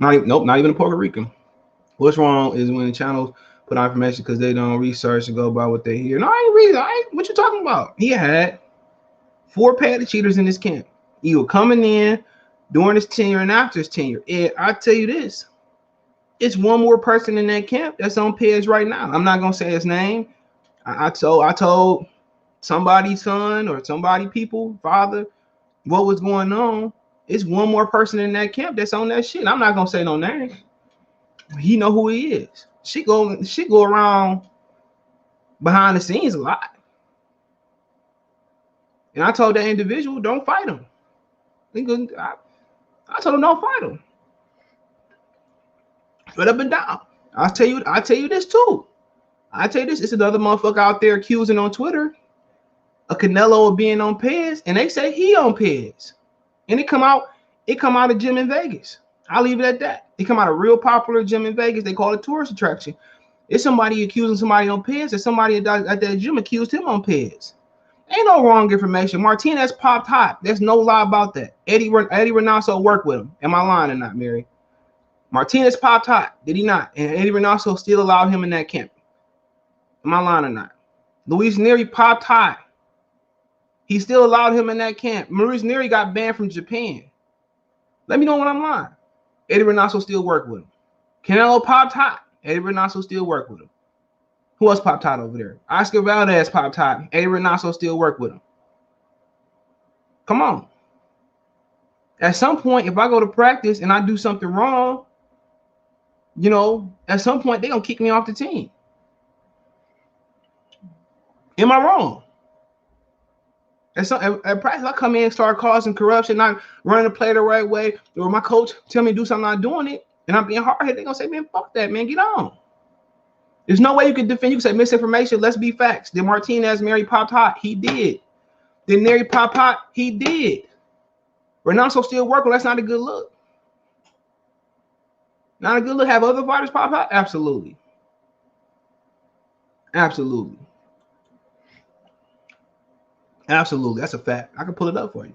Not even a Puerto Rican. What's wrong is when the channels put out information because they don't research and go by what they hear. No, I ain't reading. What you talking about? He had 4 padded cheaters in his camp. He was coming in during his tenure and after his tenure. And I tell you this, it's one more person in that camp that's on peds right now. I'm not gonna say his name. I told somebody's son or somebody people, father, what was going on. It's one more person in that camp that's on that shit. I'm not gonna say no name. He know who he is. She go around behind the scenes a lot. And I told that individual, don't fight him. I told him don't fight him. Straight up and down. I'll tell you this too. I tell you this, it's another motherfucker out there accusing on Twitter a Canelo of being on Pez, and they say he on Pez. And it come out of gym in Vegas. I'll leave it at that. It come out of real popular gym in Vegas. They call it tourist attraction. It's somebody accusing somebody on Pez, and somebody at that gym accused him on Pez. Ain't no wrong information. Martinez popped hot. There's no lie about that. Eddie Reynoso worked with him. Am I lying or not, Mary? Martinez popped hot. Did he not? And Eddie Reynoso still allowed him in that camp. Am I lying or not? Luis Nery popped hot. He still allowed him in that camp. Luis Nery got banned from Japan. Let me know when I'm lying. Eddie Reynoso still worked with him. Canelo popped hot. Eddie Reynoso still worked with him. Who else popped hot over there? Oscar Valdez popped hot. Eddie Reynoso still worked with him. Come on. At some point, if I go to practice and I do something wrong, you know, at some point they're gonna kick me off the team. Am I wrong? At practice, I come in and start causing corruption, not running the play the right way, or my coach tell me to do something, I'm not doing it, and I'm being hard-headed, they're gonna say, man, fuck that, man, get on. There's no way you can defend. You can say misinformation. Let's be facts. Did Martinez Mary popped hot? He did. Did Mary pop hot? He did. Reynoso still working. That's not a good look. Not a good look. Have other fighters pop hot? Absolutely. Absolutely. Absolutely. That's a fact. I can pull it up for you.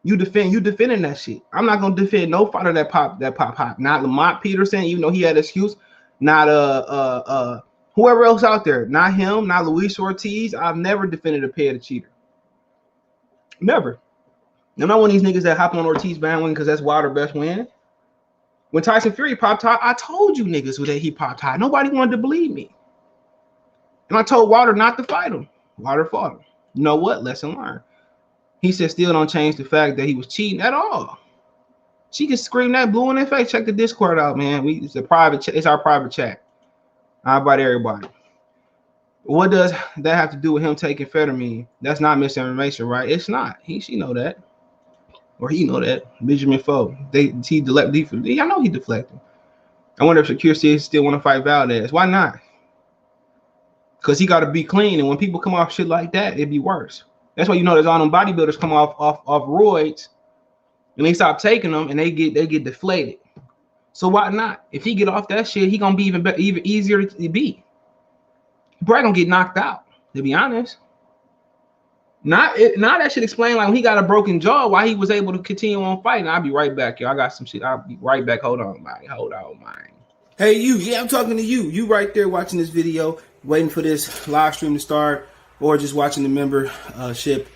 You defending that shit. I'm not gonna defend no fighter that pop hot. Not Lamont Peterson, even though he had an excuse. Not whoever else out there. Not him. Not Luis Ortiz. I've never defended a pair of cheater. Never. I'm not one of these niggas that hop on Ortiz bandwagon because that's Wilder best win. When Tyson Fury popped hot, I told you niggas that he popped hot. Nobody wanted to believe me. And I told Wilder not to fight him. Wilder fought him. You know what? Lesson learned. He said still don't change the fact that he was cheating at all. She can scream that blue in their face. Check the Discord out, man. It's a private. It's our private chat. I invite everybody. What does that have to do with him taking amphetamine? That's not misinformation, right? It's not. She know that, or he know that. Benjamin Foe. I know he deflected. I wonder if Shakir still want to fight Valdez. Why not? Because he got to be clean, and when people come off shit like that, it'd be worse. That's why you know there's all them bodybuilders come off roids. And they stop taking them, and they get deflated. So why not? If he get off that shit, he gonna be even easier to beat. He probably gonna get knocked out. To be honest, now that should explain like when he got a broken jaw, why he was able to continue on fighting. I'll be right back, y'all. I got some shit. I'll be right back. Hold on, buddy. Hold on, man. Hey, you. Yeah, I'm talking to you. You right there watching this video, waiting for this live stream to start, or just watching the membership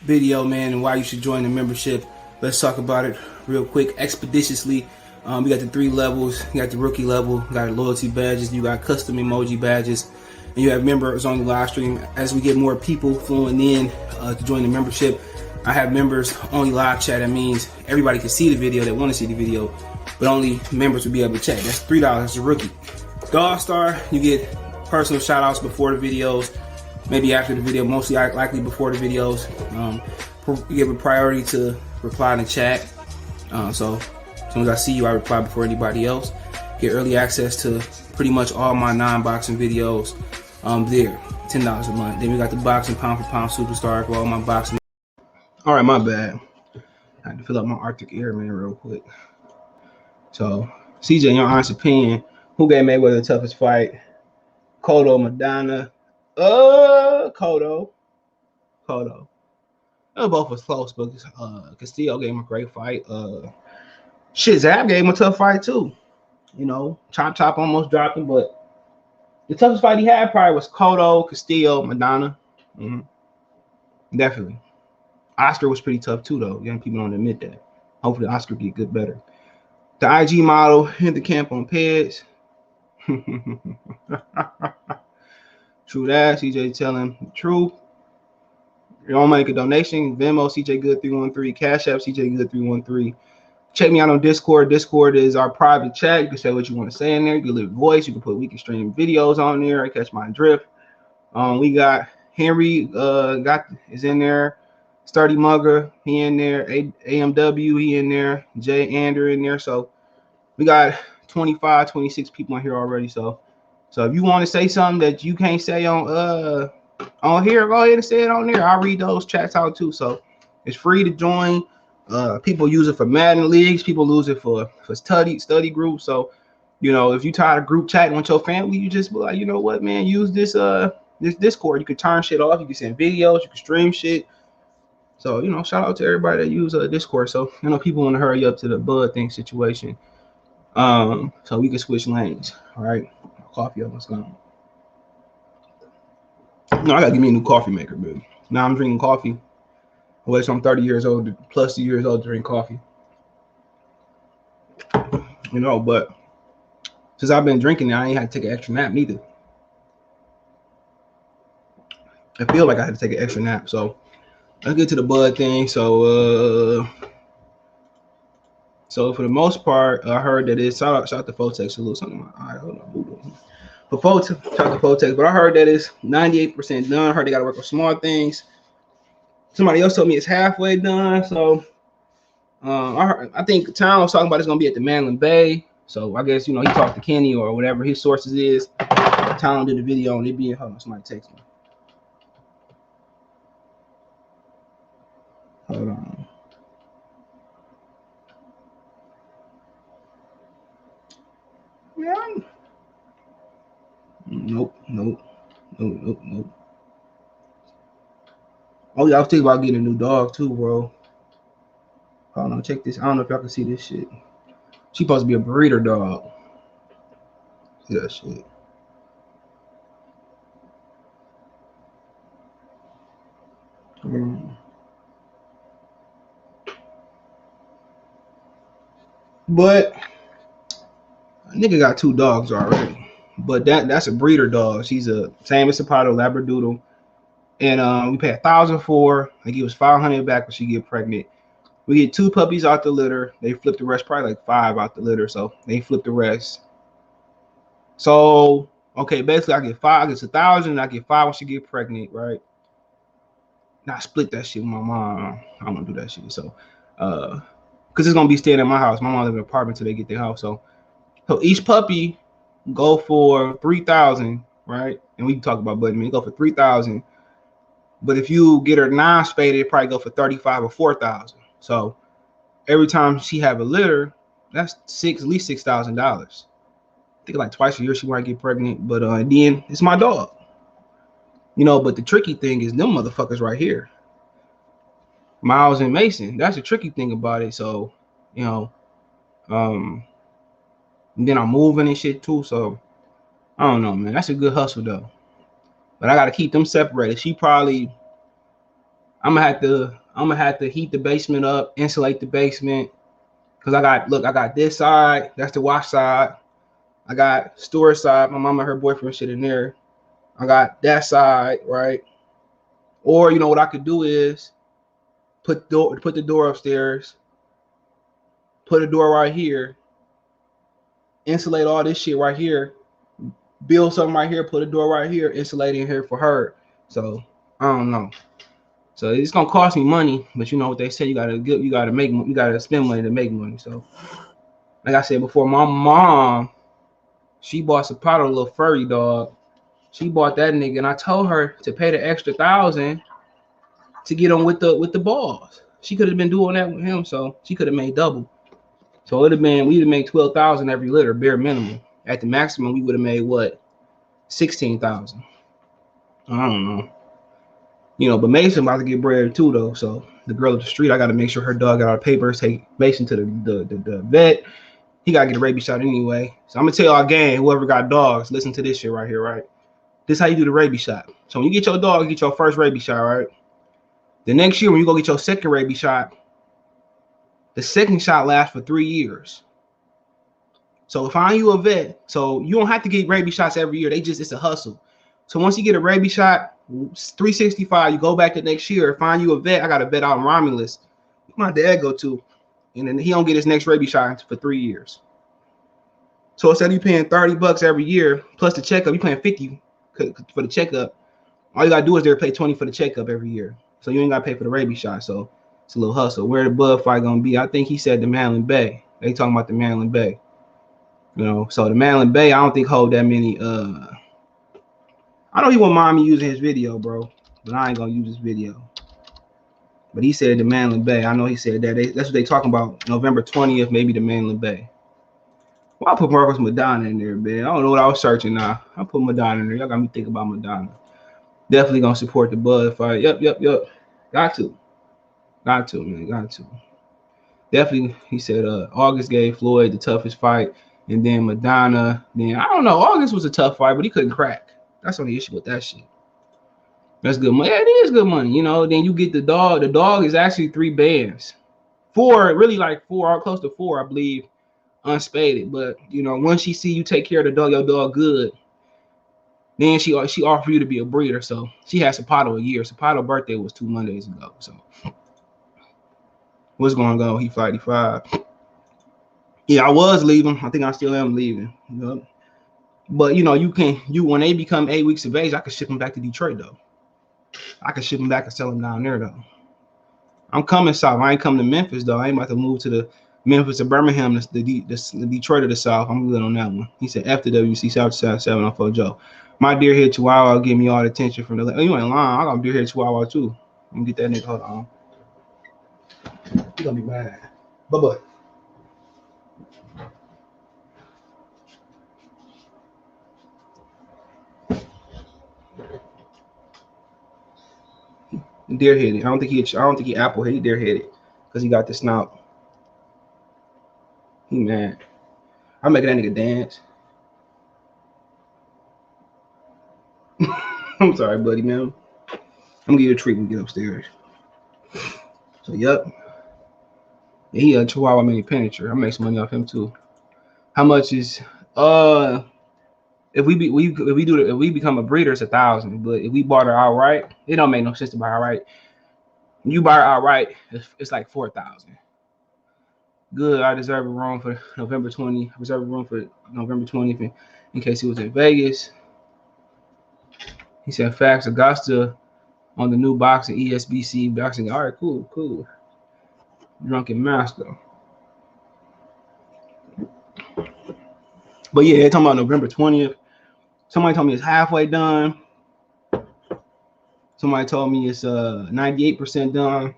video, man, and why you should join the membership. Let's talk about it real quick, expeditiously. We got the 3 levels. You got the rookie level, you got loyalty badges, you got custom emoji badges, and you have members on the live stream. As we get more people flowing in to join the membership, I have members only live chat. That means everybody can see the video that want to see the video, but only members will be able to chat. That's $3. That's a rookie. The All-Star, you get personal shout outs before the videos, maybe after the video, mostly likely before the videos. You give a priority to reply in the chat. So as soon as I see you, I reply before anybody else. Get early access to pretty much all my non-boxing videos there. $10 a month. Then we got the boxing pound for pound superstar for all my boxing. All right, my bad. I had to fill up my Arctic Air, man, real quick. So, CJ, in your honest opinion, who gave Mayweather the toughest fight? Cotto, Madonna. Cotto. Both was close, but Castillo gave him a great fight. Zab gave him a tough fight too. You know, Chop almost dropped him, but the toughest fight he had probably was Cotto, Castillo, Madonna. Definitely. Oscar was pretty tough too, though. Young people don't admit that. Hopefully, Oscar get better. The IG model hit the camp on Peds. True that. CJ telling the truth. You don't make a donation. Venmo, CJ Good 313. Cash App, CJ Good 313. Check me out on Discord. Discord is our private chat. You can say what you want to say in there. You can leave a voice. You can put, we can stream videos on there. Catch my drift. We got Henry is in there. Sturdy Mugger, he in there. AMW, he in there. Jay Ander in there. So we got 25, 26 people on here already. So if you want to say something that you can't say on here, go ahead and say it on there. I'll read those chats out too. So it's free to join. People use it for Madden leagues. People use it for study groups. So, if you tired of group chatting with your family, you just be like, you know what, man, use this Discord. You can turn shit off. You can send videos. You can stream shit. So, shout out to everybody that use Discord. So, people want to hurry up to the Bud thing situation. So we can switch lanes. All right. Coffee up. Let's go. No, I gotta give me a new coffee maker, baby. Now I'm drinking coffee. Wait, so I'm 30 years old, plus 2 years old to drink coffee. But since I've been drinking it, I ain't had to take an extra nap neither. I feel like I had to take an extra nap. So let's get to the Bud thing. So for the most part, I heard that it's shout out to Fotex. Salute something in my eye. Hold on. But shout out to Fotex. But I heard that it's 98% done. I heard they got to work on small things. Somebody else told me it's halfway done. So I think Town was talking about it's gonna be at the Mandalay Bay. So I guess he talked to Kenny or whatever his sources is. Town did the video and it being somebody text me. Hold on. Yeah. Nope. Oh yeah, I was thinking about getting a new dog too, bro. Hold on, check this. I don't know if y'all can see this shit. She supposed to be a breeder dog. See that shit. But a nigga got 2 dogs already. But that's a breeder dog. She's a same as Sapato Labradoodle. And we paid $1,000 for her. I give us $500 back when she get pregnant. We get 2 puppies out the litter. They flip the rest, probably like 5 out the litter. So they flip the rest. So okay, basically I get 5. I get $1,000 and I get 5 when she get pregnant, right? Now I split that shit with my mom. I don't do that shit. So because it's gonna be staying at my house. My mom live in an apartment till they get their house. So each puppy go for $3,000, right? And we can talk about button. Go for $3,000. But if you get her non-spaded, it probably go for $35,000 or $4,000. So every time she have a litter, that's at least $6,000. I think like twice a year she might get pregnant. But then it's my dog. But the tricky thing is them motherfuckers right here. Miles and Mason. That's the tricky thing about it. So, and then I'm moving and shit too. So I don't know, man. That's a good hustle though. But I gotta keep them separated. I'm gonna have to heat the basement up, insulate the basement. Cause I got this side, that's the wash side. I got storage side, my mama and her boyfriend shit in there. I got that side, right? Or what I could do is put the door upstairs, put a door right here, insulate all this shit right here, build something right here, put a door right here, insulate in here for her. So I don't know. So it's gonna cost me money, but you know what they say, you gotta spend money to make money. So like I said before, my mom, she bought Sapato, a little furry dog. She bought that nigga, and I told her to pay the extra $1,000 to get on with the balls. She could have been doing that with him, so she could have made double. So we'd have made $12,000 every litter, bare minimum. At the maximum, we would have made what? $16,000. I don't know. But Mason about to get bread too, though. So the girl up the street, I got to make sure her dog got our papers. Take Mason to the vet. He got to get a rabies shot anyway. So I'm gonna tell y'all again, whoever got dogs, listen to this shit right here, right? This is how you do the rabies shot. So when you get your dog, you get your first rabies shot, right? The next year when you go get your second rabies shot, the second shot lasts for 3 years. So find you a vet. So you don't have to get rabies shots every year. It's a hustle. So once you get a rabies shot, 365, you go back the next year, find you a vet. I got a vet out in Romulus. My dad go to, and then he don't get his next rabies shot for 3 years. So instead of you paying $30 every year plus the checkup, you paying $50 for the checkup. All you gotta do is pay $20 for the checkup every year. So you ain't gotta pay for the rabies shot. So it's a little hustle. Where the Bud fight gonna be? I think he said the Maryland Bay. They talking about the Maryland Bay. You know, so the Maryland Bay, I don't think hold that many. I know he won't mind me using his video, bro, but I ain't gonna use his video. But he said the Maryland Bay. I know he said that. That's what they talking about. November 20th, maybe the Maryland Bay. Well, I'll put Marcus Madonna in there, man. I don't know what I was searching now. I'll put Madonna in there. Y'all got me thinking about Madonna. Definitely gonna support the Bud fight. Yep. Got to, man. Got to. Definitely, he said August gave Floyd the toughest fight, and then Madonna. Then I don't know. August was a tough fight, but he couldn't crack. That's the only issue with that shit. That's good money. Yeah, it is good money. You know, then you get the dog. The dog is actually 3 bands. 4, really like 4, or close to 4, I believe, unspaded. But, you know, once she see you take care of the dog, your dog good, then she offered you to be a breeder. So she had Sapato a year. Sapato's birthday was 2 Mondays ago. So what's going on? He 55. Yeah, I was leaving. I think I still am leaving. You know? But, you know, when they become 8 weeks of age, I can ship them back to Detroit, though. I can ship them back and sell them down there, though. I'm coming south. I ain't coming to Memphis, though. I ain't about to move to the Memphis or Birmingham, the Detroit of the South. I'm good on that one. He said, after WC South Side 704 Joe. My deer head Chihuahua give me all the attention from the. Oh, you ain't lying. I got a deer head Chihuahua, too. I'm going to get that nigga. Hold on. He going to be mad. Bye-bye. Deer headed. I don't think he apple headed. He deer headed because he got the snout. He mad. I'm making that nigga dance. I'm sorry, buddy, man. I'm gonna give you a treat when we get upstairs. So yep. Yeah, he a Chihuahua mini penetrator. I make some money off him too. How much is if we become a breeder, it's $1,000. But if we bought her outright, it don't make no sense to buy her outright. You buy her outright, it's like $4,000. Good. I reserve a room for November 20th. Reserve a room for November 20th in case he was in Vegas. He said facts. Augusta on the new boxing ESBC boxing. All right, cool. Drunken Master. But yeah, they're talking about November 20th. Somebody told me it's halfway done. Somebody told me it's 98% done.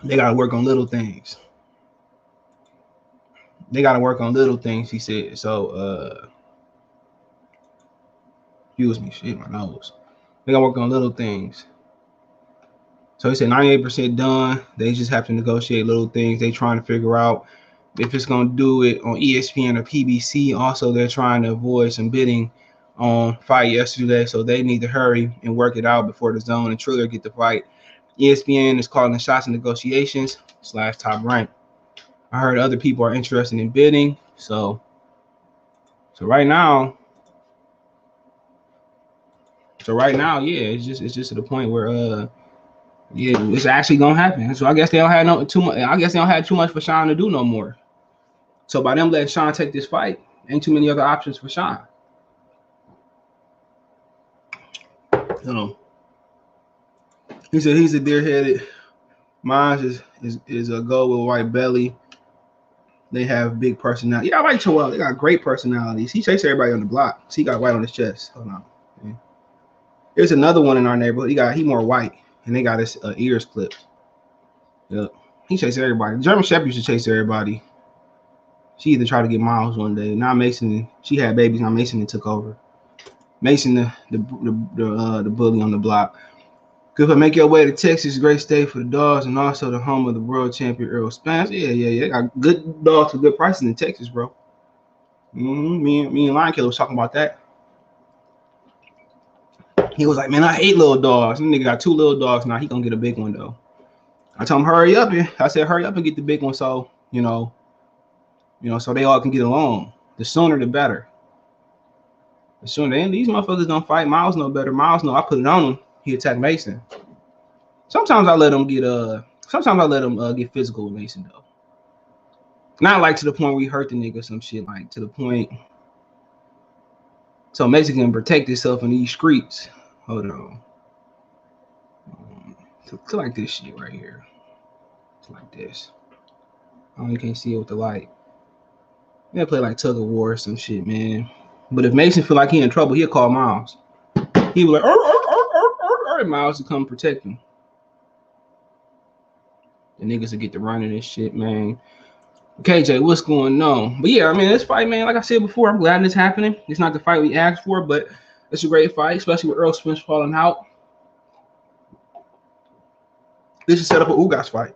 They gotta work on little things. He said. So excuse me, shit, my nose. They gotta work on little things. So he said 98% done. They just have to negotiate little things. They trying to figure out if it's gonna do it on ESPN or PBC. Also, they're trying to avoid some bidding on Fight Yesterday, so they need to hurry and work it out before the Zone and Triller get the fight. ESPN is calling the shots in negotiations / Top Rank. I heard other people are interested in bidding, so right now, yeah, it's just to the point where yeah, it's actually gonna happen. So I guess they don't have too much. I guess they don't have too much for Shawn to do no more. So by them letting Shawn take this fight, ain't too many other options for Shawn. You know, he said he's a deer-headed. Mine is a gold with a white belly. They have big personality. Yeah, I like Chihuahua. They got great personalities. He chased everybody on the block. So he got white on his chest. Hold on. Yeah. There's another one in our neighborhood. He more white, and they got his ears clipped. Yep. He chased everybody. German Shepherd used to chase everybody. She either tried to get Miles one day. Now Mason, she had babies. Now Mason took over. Mason, the bully on the block. Good for make your way to Texas, great state for the dogs, and also the home of the world champion Earl Spence. Yeah. Got good dogs for good prices in Texas, bro. Me and Lion Killer was talking about that. He was like, man, I hate little dogs. This nigga got 2 little dogs now. He gonna get a big one though. I told him hurry up. I said hurry up and get the big one, so you know, so they all can get along. The sooner the better. As soon as these motherfuckers don't fight, Miles know better. Miles know I put it on him. He attacked Mason. Sometimes I let him get get physical with Mason though. Not like to the point where he hurt the nigga or some shit, like to the point so Mason can protect himself in these streets. Hold on. To like this shit right here. It's like this. Oh, you can't see it with the light. Yeah, play like tug of war or some shit, man. But if Mason feel like he in trouble, he'll call Miles. He was like, Miles to come protect him. The niggas will get to running this shit, man. KJ, what's going on? But yeah, I mean, this fight, man, like I said before, I'm glad it's happening. It's not the fight we asked for, but it's a great fight, especially with Errol Spence falling out. This is set up a Ugas fight.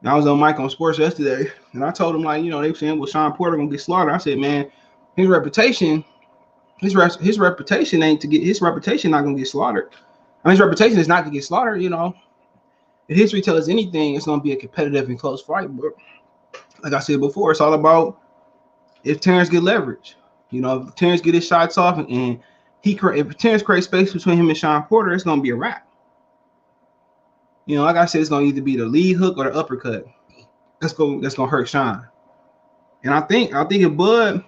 And I was on mic on sports yesterday, and I told him, like, you know, they were saying, well, Shawn Porter gonna get slaughtered. I said, man, his reputation ain't to get his reputation not gonna get slaughtered. I mean, his reputation is not to get slaughtered, you know. If history tells us anything, it's gonna be a competitive and close fight, but like I said before, it's all about if Terence get leverage. You know, if Terence get his shots off and if Terence creates space between him and Shawn Porter, it's gonna be a wrap. You know, like I said, it's gonna either be the lead hook or the uppercut. That's gonna hurt Shawn. And I think if Bud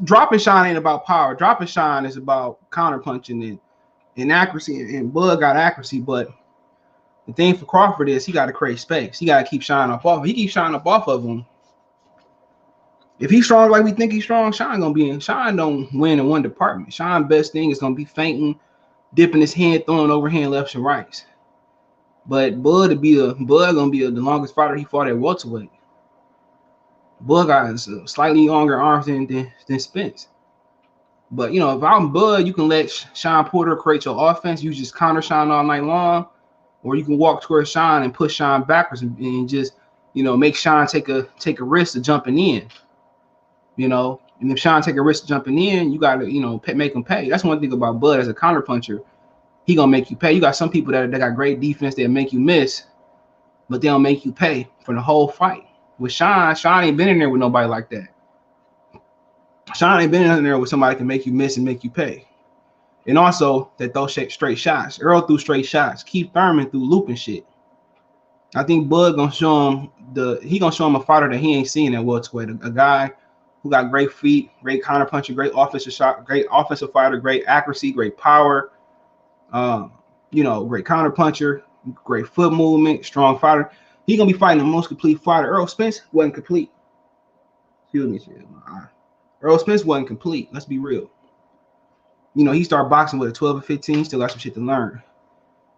dropping Shawn ain't about power. Dropping Shawn is about counter punching and accuracy. And Bud got accuracy, but the thing for Crawford is he got to create space. He got to keep Shawn up off. He keeps Shawn up off of him. If he's strong like we think he's strong, Shawn don't win in one department. Shawn's best thing is gonna be feinting, dipping his hand, throwing overhand lefts and rights. But Bud gonna be the longest fighter he fought at welterweight. Bud got slightly longer arms than Spence. But you know, if I'm Bud, you can let Shawn Porter create your offense. You just counter Shawn all night long. Or you can walk towards Shawn and push Shawn backwards and just, you know, make Shawn take a risk of jumping in. You know, and if Shawn take a risk of jumping in, you got to, you know, make him pay. That's one thing about Bud as a counter puncher. He gonna make you pay. You got some people that got great defense that make you miss, but they don't make you pay for the whole fight. With Shawn ain't been in there with nobody like that. Shawn ain't been in there with somebody that can make you miss and make you pay. And also that those straight shots. Earl threw straight shots. Keith Thurman threw looping shit. I think Bud gonna show him a fighter that he ain't seen at welterweight. A guy who got great feet, great counter puncher, great offensive shot, great offensive fighter, great accuracy, great power. You know, great counter puncher, great foot movement, strong fighter. He gonna be fighting the most complete fighter. Errol Spence wasn't complete. Excuse me. Errol Spence wasn't complete. Let's be real. You know, he started boxing with a 12 or 15, still got some shit to learn.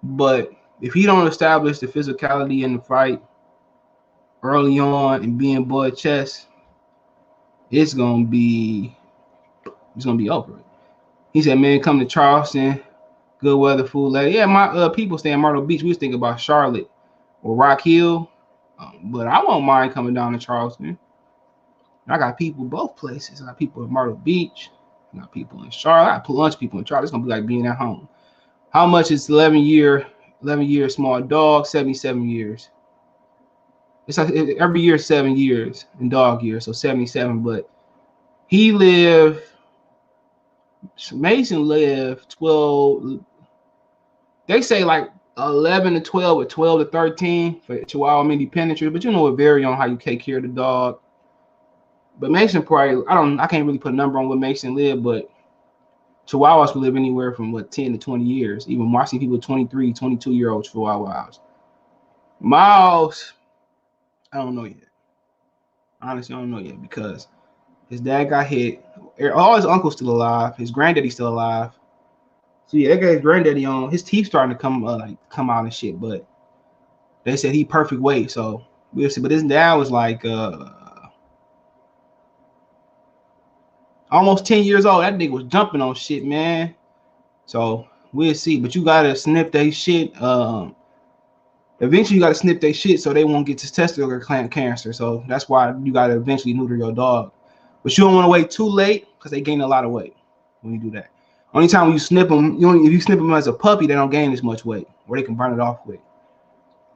But if he don't establish the physicality in the fight early on and being Bud chest, it's gonna be over. He said, man, come to Charleston, good weather, food lady. Yeah, my people stay in Myrtle Beach. We was thinking about Charlotte or Rock Hill, but I won't mind coming down to Charleston. I got people both places. I got people in Myrtle Beach. I got people in Charlotte. I got a bunch of people in Charlotte. It's gonna be like being at home. How much is 11 year small dog? 77 years. It's like every year 7 years in dog years, so 77. But Mason lived 12. They say like 11 to 12 or 12 to 13 for Chihuahua mini penetrator, but you know it vary on how you take care of the dog. But Mason probably, I can't really put a number on what Mason lived, but Chihuahuas can live anywhere from 10 to 20 years. Even more, I see people 23, 22-year-old Chihuahuas. Miles, I don't know yet. Honestly, I don't know yet because his dad got hit. All his uncles still alive. His granddaddy's still alive. So yeah, that got his granddaddy on. His teeth starting to come out and shit. But they said he perfect weight, so we'll see. But his dad was like almost 10 years old. That nigga was jumping on shit, man. So we'll see. But you gotta snip that shit. Eventually you gotta snip that shit so they won't get testicular cancer. So that's why you gotta eventually neuter your dog. But you don't want to wait too late because they gain a lot of weight when you do that. Only time when you snip them, if you snip them as a puppy, they don't gain as much weight, or they can burn it off quick.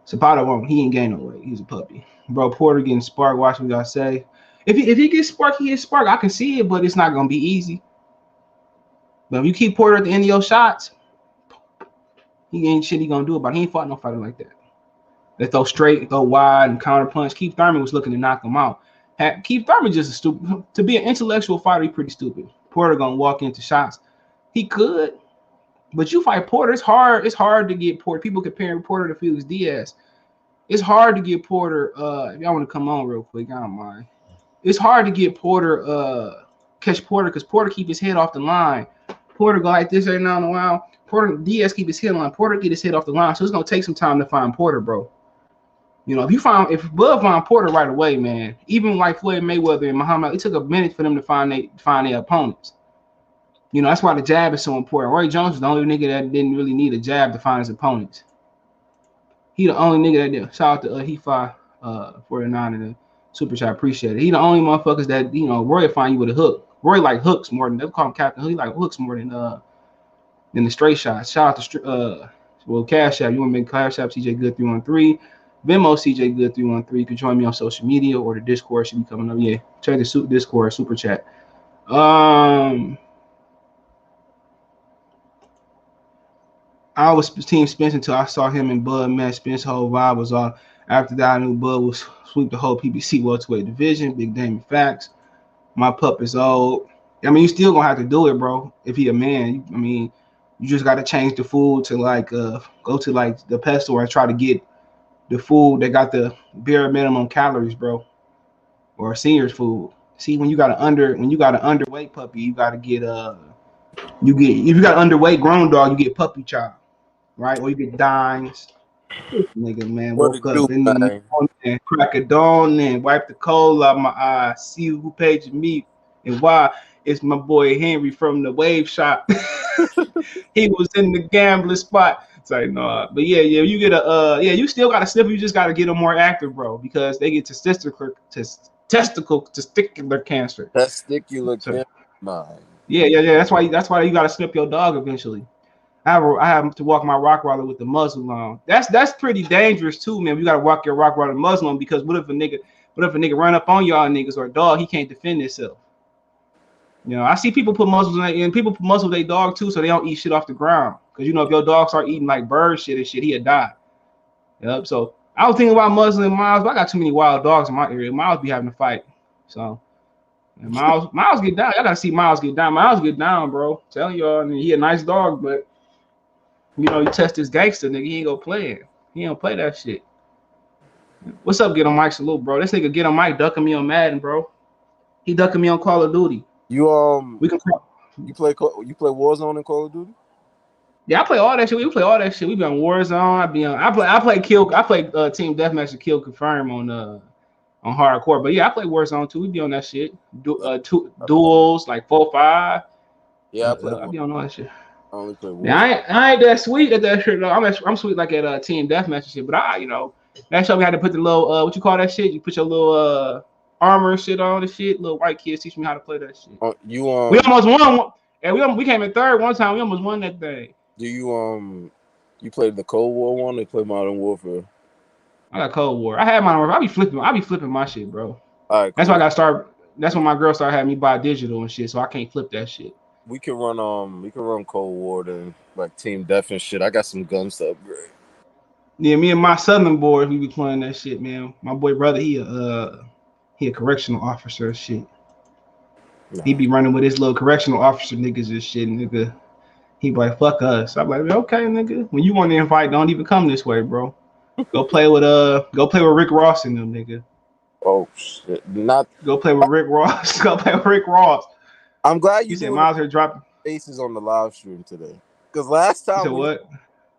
Zapata won't. He ain't gain no weight. He's a puppy. Bro, Porter getting sparked. Watch what y'all say. If he gets spark, he gets spark. I can see it, but it's not gonna be easy. But if you keep Porter at the end of your shots, he ain't shit he gonna do about it. He ain't fought no fighter like that. They throw straight, throw wide, and counter punch. Keith Thurman was looking to knock him out. Keith Thurman just a stupid. To be an intellectual fighter, he's pretty stupid. Porter gonna walk into shots. He could, but you fight Porter. It's hard. It's hard to get Porter. People comparing Porter to Felix Diaz. It's hard to get Porter. If y'all want to come on real quick, I don't mind. It's hard to get Porter. Catch Porter because Porter keep his head off the line. Porter go like this every now and a while. Diaz keep his head on. Porter get his head off the line. So it's gonna take some time to find Porter, bro. You know, if Bud found Porter right away, man, even like Floyd Mayweather and Muhammad, it took a minute for them to find their opponents. You know, that's why the jab is so important. Roy Jones was the only nigga that didn't really need a jab to find his opponents. He the only nigga that did. Shout out to He-Fi 49 and the super chat. Appreciate it. He the only motherfuckers that, you know, Roy will find you with a hook. Roy like hooks more than, they call him Captain Hook. He like hooks more than the straight shots. Shout out to Cash App. You want to make Cash App CJ Good 313. Venmo CJ Good 313. You can join me on social media or the Discord should be coming up. Yeah, check the Discord super chat. I was Team Spence until I saw him and Bud match. Spence's whole vibe was off. After that, I knew Bud was sweep the whole PBC welterweight division. Big Damon facts. My pup is old. I mean, you still gonna have to do it, bro. If he a man, I mean, you just gotta change the food to like go to like the pet store and try to get the food that got the bare minimum calories, bro, or senior's food. See, when you got an underweight puppy, you gotta get if you got an underweight grown dog, you get puppy chow, right? Or you get dimes. This nigga, man, woke up in the morning, crack a dawn, and wipe the coal out my eye. See who paged me and why. It's my boy Henry from the Wave Shop. He was in the gambling spot. It's like, no, but yeah, you get you still got to sniff. You just got to get them more active, bro, because they get testicular cancer. Testicular cancer. Yeah. That's why you got to snip your dog eventually. I have to walk my Rottweiler with the muzzle on. That's pretty dangerous too, man. You got to walk your Rottweiler muzzle on because what if a nigga run up on y'all niggas or a dog? He can't defend himself. You know, I see people put muzzles in, people put muzzle their dog too, so they don't eat shit off the ground. Because you know, if your dog start eating like bird shit and shit, he'll die. Yep. So I was thinking about muzzling Miles, but I got too many wild dogs in my area. Miles be having a fight. So and Miles get down. Y'all gotta see Miles get down. Miles get down, bro. I'm telling y'all, I mean, he a nice dog, but you know, you test this gangster nigga, he ain't gonna play it. He don't play that shit. What's up, Get on Mike Salute, bro? This nigga Get on Mike ducking me on Madden, bro. He ducking me on Call of Duty. You play Warzone in Call of Duty? Yeah, I play all that shit. We play all that shit. We be on Warzone. I play Team Deathmatch and Kill Confirm on hardcore. But yeah, I play Warzone too. We be on that shit. Duels like 4-5. Yeah, I be on all that shit. I only play Warzone. Yeah, I ain't that sweet at that shit though. I'm sweet like at Team Deathmatch and shit. But that show me how to put the little what you call that shit? You put your little armor and shit on the shit. Little white kids teach me how to play that shit. We almost won. And we came in third one time. We almost won that thing. Do you played the Cold War one? They play Modern Warfare. I got Cold War. I had Modern Warfare. I be flipping my shit, bro. All right, cool. That's why I got to start. That's when my girl started having me buy digital and shit, so I can't flip that shit. We can run Cold War then, like Team Death and shit. I got some guns to upgrade. Yeah, me and my Southern boys, we be playing that shit, man. My boy brother, he a correctional officer and shit. Nah. He be running with his little correctional officer niggas and shit, nigga. He be like, fuck us. I'm like, okay, nigga. When you want to invite, don't even come this way, bro. Go play with Rick Ross and them, nigga. Oh shit! Go play with Rick Ross. Go play with Rick Ross. I'm glad you said Miles here dropping faces on the live stream today. Because last time what?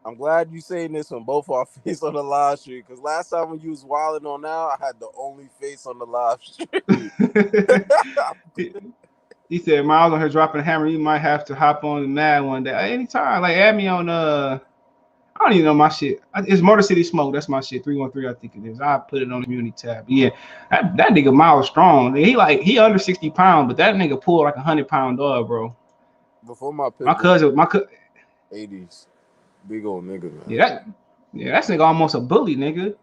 I'm glad you saying this when both our face on the live stream. Because last time when you was wilding on now, I had the only face on the live stream. He said Miles on here dropping a hammer. You might have to hop on the Mad one day. Anytime. Like add me on I don't even know my shit. It's Motor City Smoke. That's my shit. 313, I think it is. I put it on the community tab. Yeah, that nigga Miles strong. He under 60 pounds, but that nigga pulled like 100-pound dog, bro. Before my cousin 80s. Big old nigga, man. Yeah, that nigga almost a bully, nigga.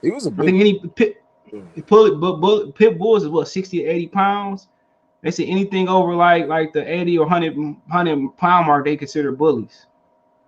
He was a big. I think Pit bulls is what 60 to 80 pounds. They say anything over like the 80 or 100 pound mark, they consider bullies.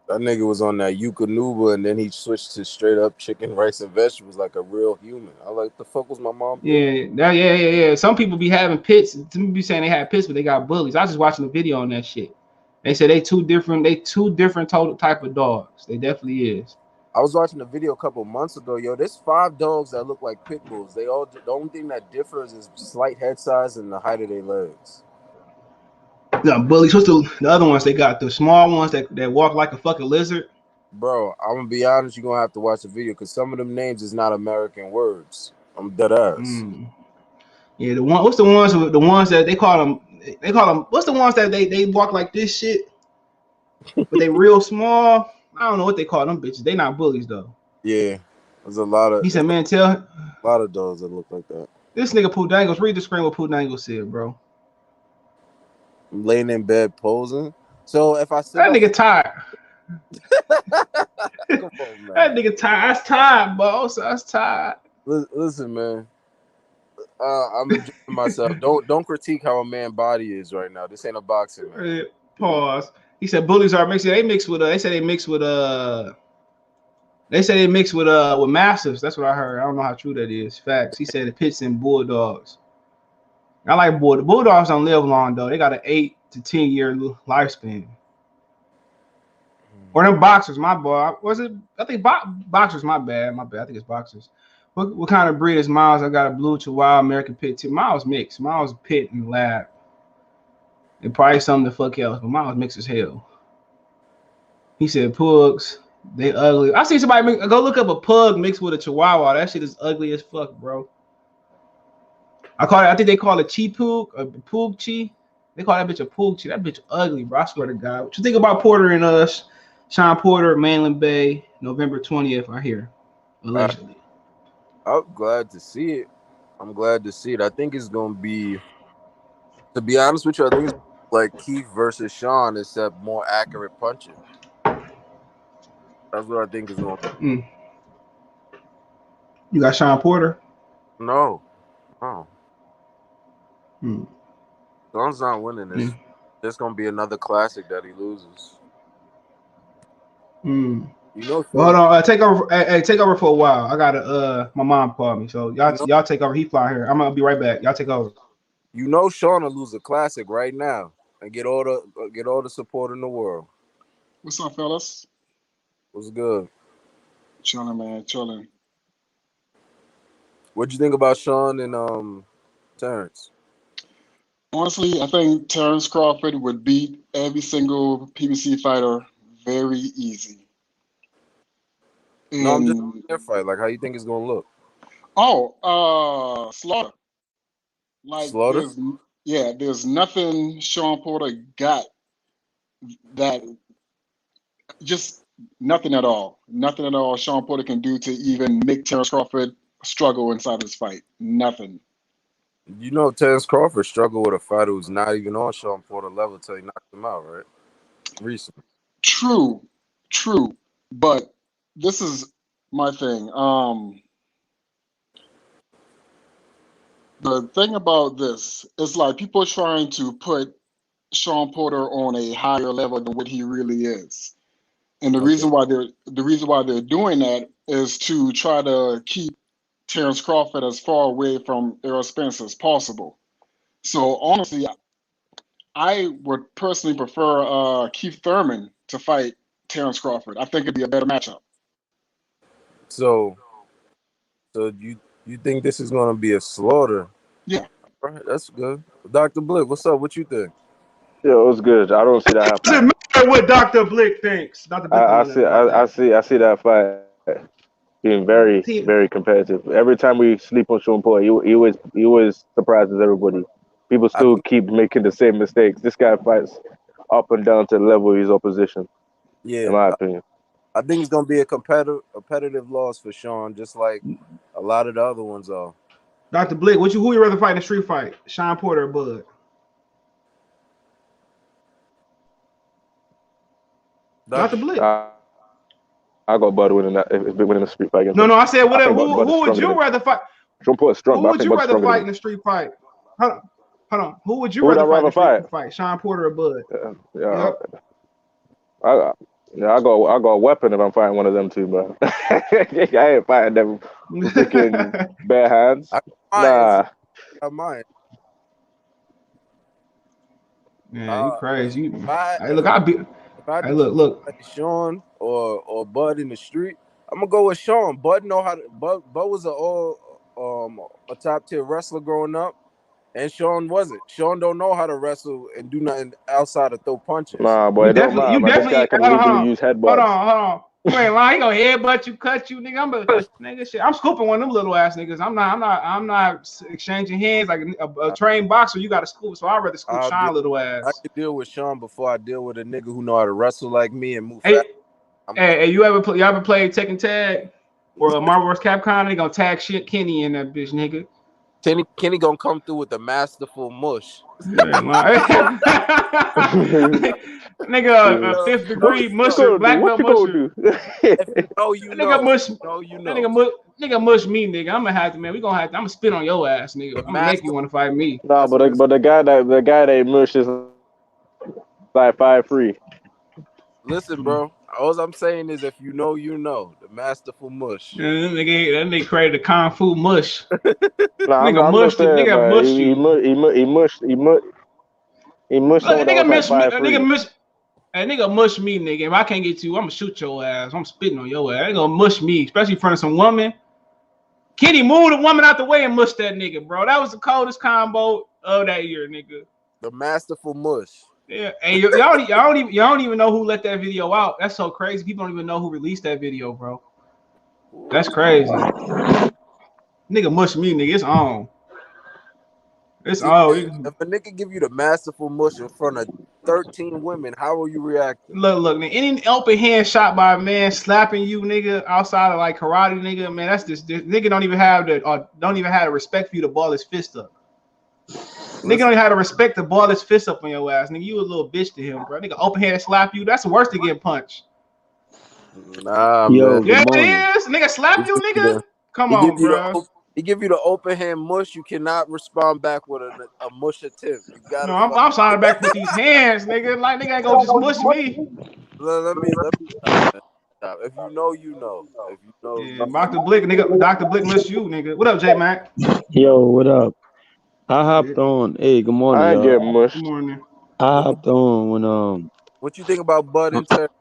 That nigga was on that Yukonuba, and then he switched to straight up chicken, rice, and vegetables like a real human. I like, the fuck was my mom doing? Yeah. Some people be having pits. Some people be saying they have pits, but they got bullies. I was just watching the video on that shit. They said they two different total type of dogs. They definitely is. I was watching a video a couple months ago. Yo, there's 5 dogs that look like pit bulls. They all, the only thing that differs is slight head size and the height of their legs. No, bullies. What's the other ones they got? The small ones that walk like a fucking lizard. Bro, I'm gonna be honest, you're gonna have to watch the video because some of them names is not American words. I'm dead ass. Yeah, what's the ones that they call them? They call them. What's the ones that they walk like this shit, but they real small? I don't know what they call them bitches. They not bullies though. Yeah, there's a lot of. He said, "Man, tell a lot of dogs that look like that." This nigga Pooh Dangles. Read the screen what Pooh Dangles said, bro. I'm laying in bed posing. So if I sit that up, nigga tired. Come on, man. That nigga tired. That's tired, boss. That's tired. Listen, man. I'm enjoying myself. Don't critique how a man body is right now. This ain't a boxing, man. Pause. He said bullies are mixed. They mix with. They say they mix with. They say they mix with mastiffs. That's what I heard. I don't know how true that is. Facts. He said the pits and bulldogs. I like the bulldogs don't live long though. They got an 8 to 10 year lifespan. Or them boxers, my boy. Was it? I think boxers. My bad. I think it's boxers. What kind of breed is Miles? I got a blue Chihuahua, American Pit too. Miles mixed. Miles pit and lab. And probably something the fuck else, but Miles mixed as hell. He said pugs, they ugly. I see somebody go look up a pug mixed with a Chihuahua. That shit is ugly as fuck, bro. I think they call it Chi Pug, a Pug Chi. They call that bitch a Pug Chi. That bitch ugly, bro. I swear to God. What you think about Porter and us? Shawn Porter, Mainland Bay, November 20th, I hear. Allegedly. I'm glad to see it. I think it's gonna be, to be honest with you, I think it's like Keith versus Shawn, except more accurate punching. That's what I think is going to be. You got Shawn Porter? No. Shawn's not winning this. It's going to be another classic that he loses. You know, well, hold on. Take over. Hey, take over for a while. I got my mom called me, so y'all take over. He fly here. I'm gonna be right back. Y'all take over. You know, Shawn will lose a classic right now and get all the support in the world. What's up, fellas? What's good? Chilling, man. Chilling. What'd you think about Shawn and Terence? Honestly, I think Terence Crawford would beat every single PBC fighter very easy. No, I'm just their fight. Like, how you think it's gonna look? Slaughter. Like, Slaughter? There's nothing Shawn Porter got that, just nothing at all. Nothing at all Shawn Porter can do to even make Terence Crawford struggle inside this fight. Nothing. You know, Terence Crawford struggled with a fighter who's not even on Shawn Porter level until he knocked him out, right? Recently. True. But this is my thing. The thing about this is like people trying to put Shawn Porter on a higher level than what he really is. And the reason why they're doing that is to try to keep Terence Crawford as far away from Errol Spence as possible. So honestly, I would personally prefer Keith Thurman to fight Terence Crawford. I think it'd be a better matchup. So you think this is gonna be a slaughter? Yeah. All right, that's good. Dr. Blick, what's up? What you think? Yeah, it was good. I don't see that happening. Doesn't matter what Dr. Blick thinks. Dr. Blick I see that fight being very, very competitive. Every time we sleep on Shawn Porter, he always surprises everybody. People still keep making the same mistakes. This guy fights up and down to the level of his opposition. Yeah, in my opinion. I think it's gonna be a competitive loss for Shawn, just like a lot of the other ones are. Dr. Blick, who you rather fight in a street fight? Shawn Porter or Bud? Dr. Blick. I got Bud winning that if winning the street fight against No, him. I said whatever. Who would you rather fight? Sean Porter's strong, Who but I would think you Bud's rather stronger than fight him. in a street fight? Hold on. Who would you Who would I rather fight in rather a street fight? fight? Sean Porter or Bud? Yeah. Yep. I go a weapon if I'm fighting one of them two, man. I ain't fighting them with freaking bare hands. Nah. I might. Man, you crazy. You, hey, If look, I be. Hey, look. Like Shawn or Bud in the street, I'm gonna go with Shawn. Bud know how to. Bud was a top tier wrestler growing up, and Shawn wasn't. Shawn don't know how to wrestle and do nothing outside of throw punches. Nah, boy, it don't matter, man. This guy can legally use headbutts. Hold on. You ain't lying. He gonna headbutt you, cut you, nigga. Nigga, shit. I'm scooping one of them little ass niggas. I'm not exchanging hands like a trained boxer. You got to scoop, so I'd rather scoop Shawn little ass. I could deal with Shawn before I deal with a nigga who know how to wrestle like me and move fast. Hey, you ever played Tekken Tag or Marvel vs. Capcom? They gonna tag shit Kenny in that bitch, nigga. Kenny gonna come through with a masterful mush. Nigga, fifth degree musher, black belt musher. Nigga mush. Nigga mush me, nigga. I'm gonna spit on your ass, nigga. I'm gonna make you want to fight me. Nah, but the guy that mush is like 5'3". Listen, bro. All I'm saying is, if you know, you know. The masterful mush. Yeah, that nigga created the kung fu mush. Nah, nigga mushed the nigga mushed you. He mushed someone that was like 5'3". Nigga mush me, nigga. If I can't get you, I'm gonna shoot your ass. I'm spitting on your ass. They gonna mush me, especially in front of some woman. Kenny moved the woman out the way and mushed that nigga, bro. That was the coldest combo of that year, nigga. The masterful mush. Yeah, and y'all don't even know who let that video out. That's so crazy. People don't even know who released that video, bro. That's crazy. Nigga mush me, nigga. It's on. It's on. If a nigga give you the masterful mush in front of 13 women, how will you react? Look, nigga, any open hand shot by a man slapping you, nigga, outside of like karate, nigga, man, that's this nigga don't even have the respect for you to ball his fist up. Nigga don't even have to respect to ball his fist up on your ass. Nigga, you a little bitch to him, bro. Nigga open hand slap you. That's worse than getting punched. Nah, man. Yeah, it is. Nigga slap you, nigga. Come on, bro. He give you the open hand mush. You cannot respond back with a mush attempt. You gotta. No, I'm signing back with these hands, nigga. Like nigga ain't gonna just mush me. Let me stop. If you know, you know. If you know, yeah, Dr. Blick, nigga. Dr. Blick miss you, nigga. What up, J Mac? Yo, what up? I hopped on. Hey, good morning. I ain't getting mushed. Good morning. I hopped on when What you think about Bud and Terence?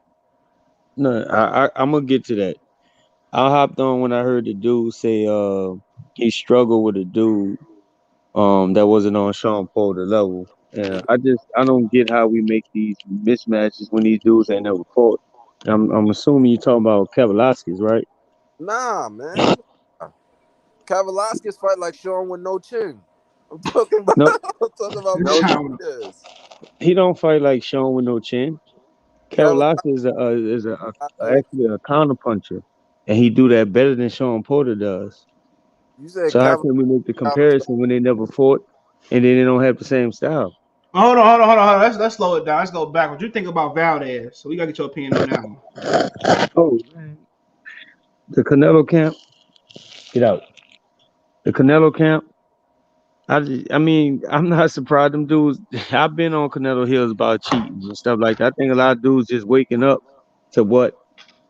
No, I'm gonna get to that. I hopped on when I heard the dude say he struggled with a dude that wasn't on Shawn Porter level. And I don't get how we make these mismatches when these dudes ain't never fought. I'm assuming you're talking about Kavaliauskas, right? Nah, man. Kavaliauskas fight like Shawn with no chin. I'm talking about no chin. He don't fight like Shawn with no chin. Kavaliauskas is actually a counterpuncher, and he do that better than Shawn Porter does. So how can we make the comparison when they never fought and then they don't have the same style? Hold on. Let's slow it down. Let's go back. What you think about Valdez? So we gotta get your opinion on that one. Oh, man. The Canelo camp. Get out. The Canelo camp. I mean, I'm not surprised. Them dudes. I've been on Canelo Hills about cheating and stuff like that. I think a lot of dudes just waking up to what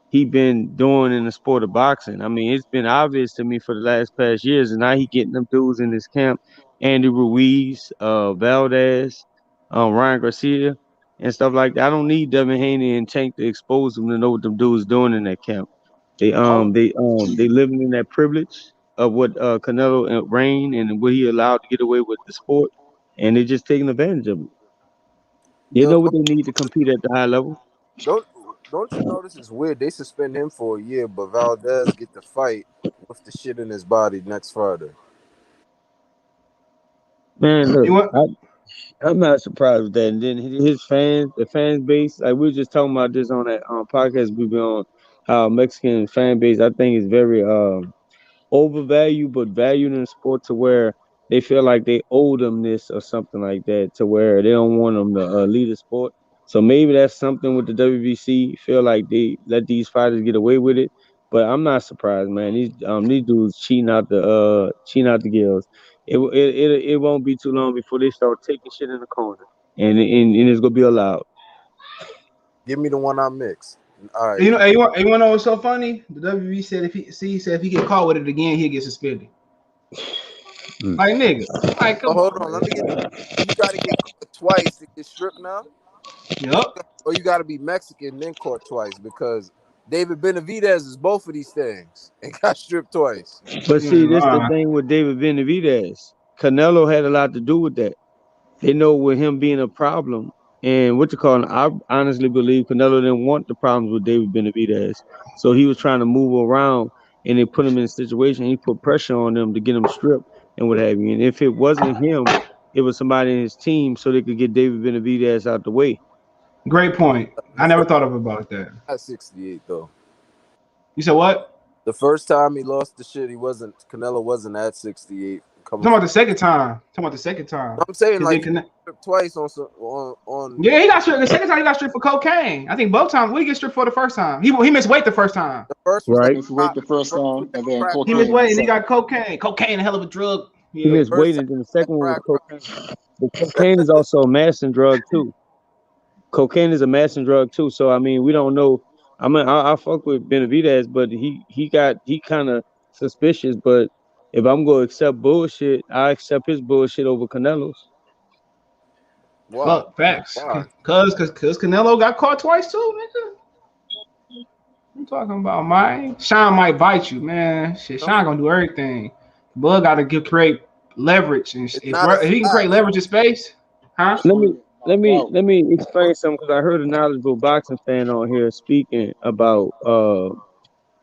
he been doing in the sport of boxing. I mean, it's been obvious to me for the past years, and now he getting them dudes in this camp. Andy Ruiz, Valdez, Ryan Garcia, and stuff like that. I don't need Devin Haney and Tank to expose them to know what them dudes doing in that camp. They living in that privilege of what Canelo and reigned and what he allowed to get away with the sport, and they're just taking advantage of it. They know what they need to compete at the high level. Don't you notice it's weird? They suspend him for a year, but Valdez get to fight with the shit in his body next Friday. Man, look, I'm not surprised with that. And then his fans, the fan base, like we were just talking about this on that podcast we've been on, how Mexican fan base, I think, is very overvalued, but valued in the sport to where they feel like they owe them this or something like that, to where they don't want them to lead the sport. So maybe that's something with the WBC. Feel like they let these fighters get away with it, But I'm not surprised, man. These dudes cheating out the gills. It won't be too long before they start taking shit in the corner, and it's gonna be allowed. Give me the one I mixed. All right. You know, you want to know what's so funny? The WB said if he get caught with it again, he'll get suspended. Like nigga, like come hold on. on. Let me get. You got to get caught twice to get stripped now. Yep. Or you got to be Mexican then caught twice because David Benavidez is both of these things and got stripped twice. But see, this the thing with David Benavidez. Canelo had a lot to do with that. They know with him being a problem, and I honestly believe Canelo didn't want the problems with David Benavidez. So he was trying to move around, and they put him in a situation. He put pressure on them to get him stripped and what have you. And if it wasn't him, it was somebody in his team so they could get David Benavidez out the way. Great point. I never thought about that. At 68 though. You said what? The first time he lost the shit, Canelo wasn't at 68. Talking about the second time. I'm saying like twice on. Yeah, he got stripped. The second time he got stripped for cocaine. I think both times. What did he get stripped for the first time? He missed weight the first time. The first right. Missed weight the first time, and then cocaine. He missed weight and he got cocaine. Cocaine, a hell of a drug. He missed weight, and then the second one was cocaine. But cocaine is also a masking drug too. Cocaine is a masking drug too. So I mean, we don't know. I mean, I fuck with Benavidez, but he kind of suspicious. But if I'm gonna accept bullshit, I accept his bullshit over Canelo's. Wow. Fuck facts. Cause Canelo got caught twice too, nigga. I'm talking about Shawn might bite you, man. Shit, Shawn gonna do everything. Bud gotta create leverage, and if he can create leverage in space, huh? Let me explain something because I heard a knowledgeable boxing fan on here speaking about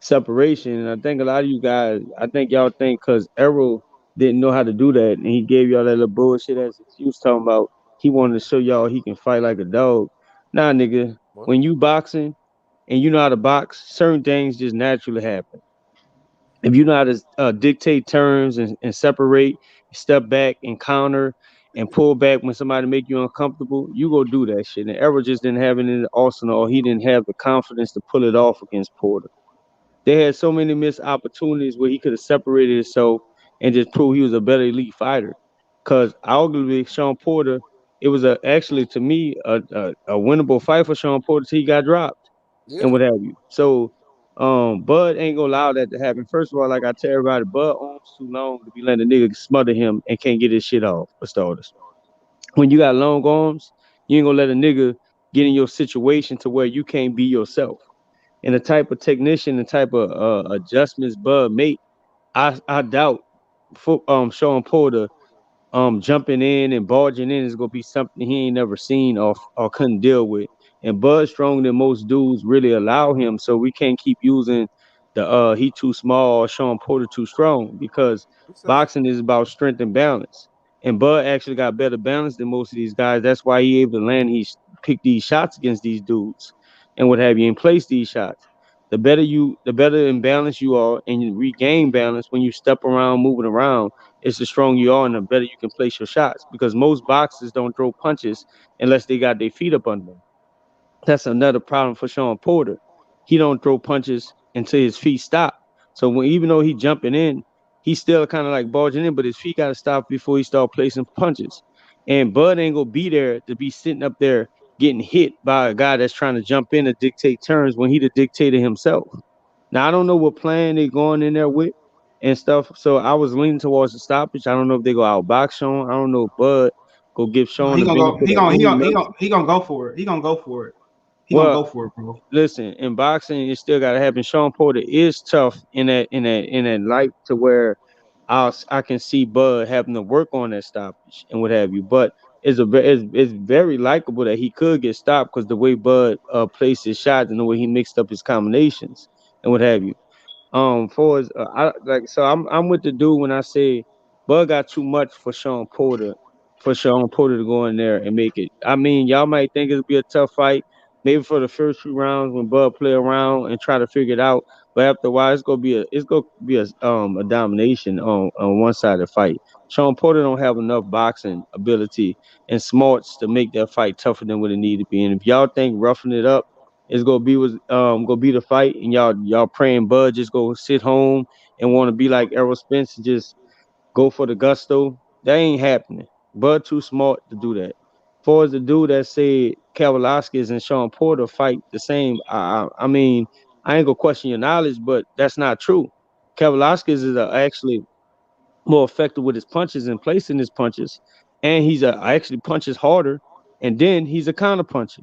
separation, and I think a lot of you guys, y'all think because Errol didn't know how to do that, and he gave y'all that little bullshit as excuse talking about he wanted to show y'all he can fight like a dog. Nah, nigga, when you boxing and you know how to box, certain things just naturally happen. If you know how to dictate turns and separate, step back and counter and pull back when somebody make you uncomfortable, you go do that shit. And Errol just didn't have it in the arsenal, or he didn't have the confidence to pull it off against Porter. They had so many missed opportunities where he could have separated himself and just proved he was a better elite fighter. Because arguably, Shawn Porter, it was actually to me a winnable fight for Shawn Porter till he got dropped and what have you. So Bud ain't gonna allow that to happen. First of all, like I tell everybody, Bud arms too long to be letting a nigga smother him and can't get his shit off for starters. When you got long arms, you ain't gonna let a nigga get in your situation to where you can't be yourself. And the type of technician, the type of adjustments Bud make, I doubt Shawn Porter jumping in and barging in is gonna be something he ain't never seen or couldn't deal with. And Bud's stronger than most dudes really allow him, so we can't keep using the he too small or Shawn Porter too strong, because boxing is about strength and balance. And Bud actually got better balance than most of these guys. That's why he able to pick these shots against these dudes and what have you, and place these shots. The better in balance you are, and you regain balance when you step around, moving around, it's the stronger you are and the better you can place your shots. Because most boxers don't throw punches unless they got their feet up under them. That's another problem for Shawn Porter. He don't throw punches until his feet stop. So even though he jumping in, he's still kind of like barging in, but his feet got to stop before he start placing punches. And Bud ain't gonna be there to be sitting up there getting hit by a guy that's trying to jump in to dictate turns when he the dictator himself. Now I don't know what plan they going in there with and stuff. So I was leaning towards the stoppage. I don't know if they go outbox Shawn. I don't know if Bud go give Shawn. He gonna go for it. He gonna go for it. He gonna go for it, bro. Listen, in boxing, it still gotta happen. Shawn Porter is tough in that light to where I can see Bud having to work on that stoppage and what have you. But it's very likable that he could get stopped because the way Bud placed his shots and the way he mixed up his combinations and what have you. I'm with the dude when I say Bud got too much for Shawn Porter to go in there and make it. I mean, y'all might think it'll be a tough fight, maybe for the first few rounds when Bud play around and try to figure it out. But after a while, it's gonna be a domination on one side of the fight. Shawn Porter don't have enough boxing ability and smarts to make that fight tougher than what it need to be. And if y'all think roughing it up is gonna be the fight, and y'all praying Bud just go sit home and want to be like Errol Spence and just go for the gusto. That ain't happening. Bud too smart to do that. For as the dude that said Kavaliauskas and Shawn Porter fight the same, I mean, I ain't gonna question your knowledge, but that's not true. Kavaliauskas is actually more effective with his punches and placing his punches, and he's actually punches harder, and then he's a counter puncher.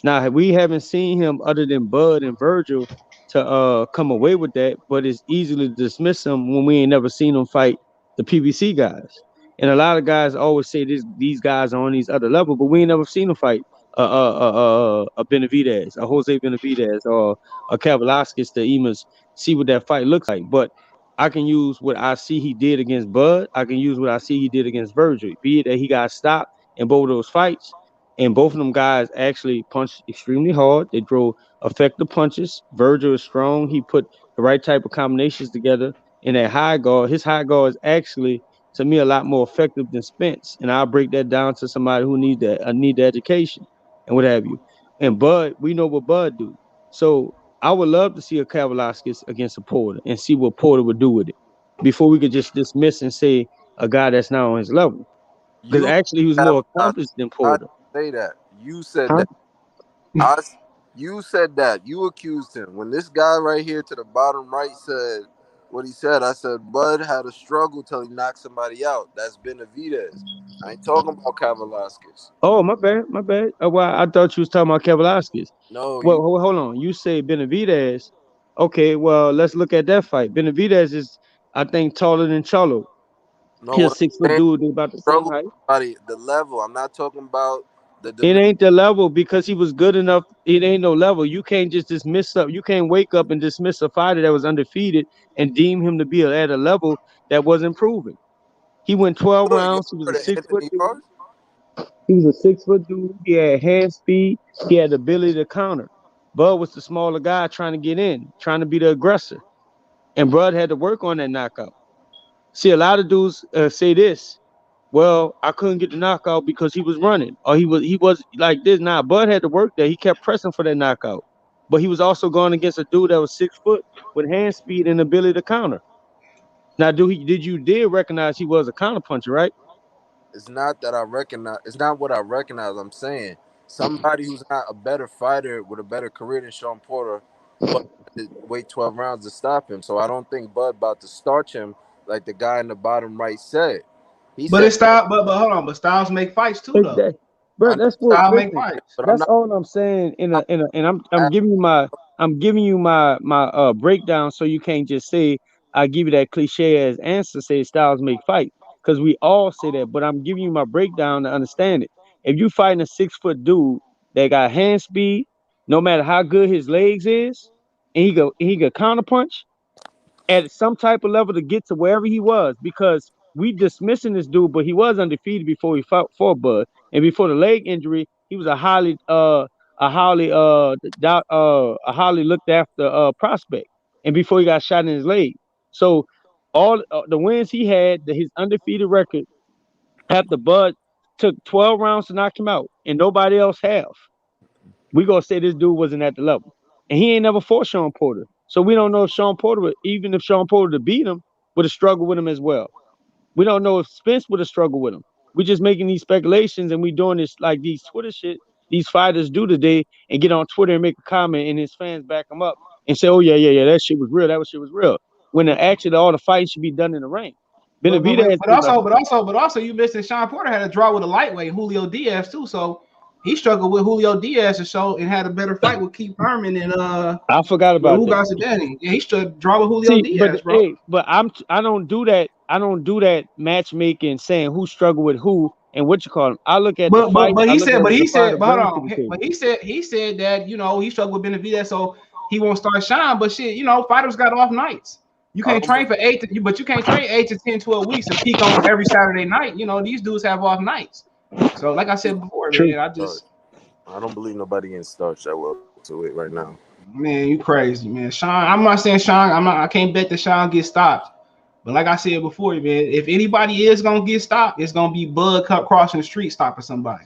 Now we haven't seen him other than Bud and Virgil to come away with that, but it's easily to dismiss him when we ain't never seen him fight the PBC guys. And a lot of guys always say these guys are on these other levels, but we ain't never seen him fight a Benavidez, a Jose Benavidez, or a Kavaliauskas to even see what that fight looks like. But I can use what I see he did against Bud. I can use what I see he did against Virgil. Be it that he got stopped in both of those fights, and both of them guys actually punched extremely hard. They drove effective punches. Virgil is strong. He put the right type of combinations together in that high guard. His high guard is actually, to me, a lot more effective than Spence. And I'll break that down to somebody who need the education and what have you. And Bud, we know what Bud do. So I would love to see a Kavaliauskas against a Porter and see what Porter would do with it before we could just dismiss and say a guy that's not on his level. Because actually he was more accomplished than Porter. I say that. You said that. You said that. You accused him. When this guy right here to the bottom right said what he said, I said Bud had a struggle till he knocked somebody out. That's Benavidez. I ain't talking about Kavaliauskas. Oh, my bad. Well, I thought you was talking about Kavaliauskas. No. Well, hold on. You say Benavidez. Okay, well, let's look at that fight. Benavidez is, I think, taller than Cholo. No, he's a 6 foot dude. They're about the same height. The level. I'm not talking about it ain't the level because he was good enough. It ain't no level. You can't just dismiss up. You can't wake up and dismiss a fighter that was undefeated and deem him to be at a level that wasn't proven. He went 12 rounds. He was a 6 foot dude. He was a 6 foot dude. He had hand speed. He had the ability to counter. Bud was the smaller guy trying to get in, trying to be the aggressor. And Bud had to work on that knockout. See, a lot of dudes say this. Well, I couldn't get the knockout because he was running, or he was like this. Nah, Bud had to work there. He kept pressing for that knockout, but he was also going against a dude that was 6 foot with hand speed and ability to counter. Now, did you recognize he was a counter puncher, right? It's not that I recognize. It's not what I recognize. I'm saying somebody who's not a better fighter with a better career than Shawn Porter, but wait 12 rounds to stop him. So I don't think Bud about to starch him like the guy in the bottom right said. But hold on. But styles make fights too, though. Bro, that's what styles make fights. That's all I'm saying. And I'm giving you my breakdown, so you can't just say I give you that cliche as answer. Say styles make fights, because we all say that. But I'm giving you my breakdown to understand it. If you fighting a 6 foot dude that got hand speed, no matter how good his legs is, and he could counter punch at some type of level to get to wherever he was, because we dismissing this dude, but he was undefeated before he fought for Bud, and before the leg injury, he was a highly looked after prospect, and before he got shot in his leg. So all the wins he had, his undefeated record, after Bud took 12 rounds to knock him out, and nobody else have. We gonna say this dude wasn't at the level, and he ain't never fought Shawn Porter. So we don't know if Shawn Porter, even if Shawn Porter to beat him, would have struggled with him as well. We don't know if Spence would have struggled with him. We're just making these speculations, and we doing this like these Twitter shit these fighters do today, and get on Twitter and make a comment, and his fans back them up and say, "Oh yeah, that shit was real. That shit was real." When actually all the fighting should be done in the ring. But also, you missing Shawn Porter had a draw with a lightweight, Julio Diaz too. So he struggled with Julio Diaz to show and had a better fight with Keith Herman and I forgot about that. Yeah, he should draw with Julio Diaz, bro. Hey, but I don't do that. I don't do that matchmaking, saying who struggled with who and what you call them. I look at the fight. But he said that he struggled with Benavidez, so he won't start Shawn. But shit, fighters got off nights. You can't train for 8 to 10, 12 weeks and peak on every Saturday night. These dudes have off nights. So, like I said before, man, I don't believe nobody getting starched that well to it right now. Man, you crazy, man. Shawn, I'm not saying Shawn. I can't bet that Shawn gets stopped. But like I said before, man, if anybody is gonna get stopped, it's gonna be Bud crossing the street stopping somebody.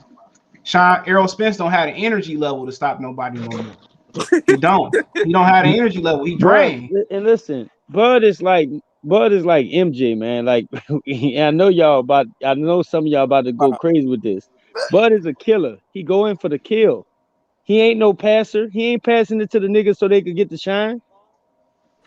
Errol Spence don't have the energy level to stop nobody no more. He don't have the energy level. He Bruh, drained. and listen, Bud is like MJ, man. Like I know some of y'all about to go crazy with this. Bud is a killer. He go in for the kill. He ain't no passer. He ain't passing it to the niggas so they could get the shine.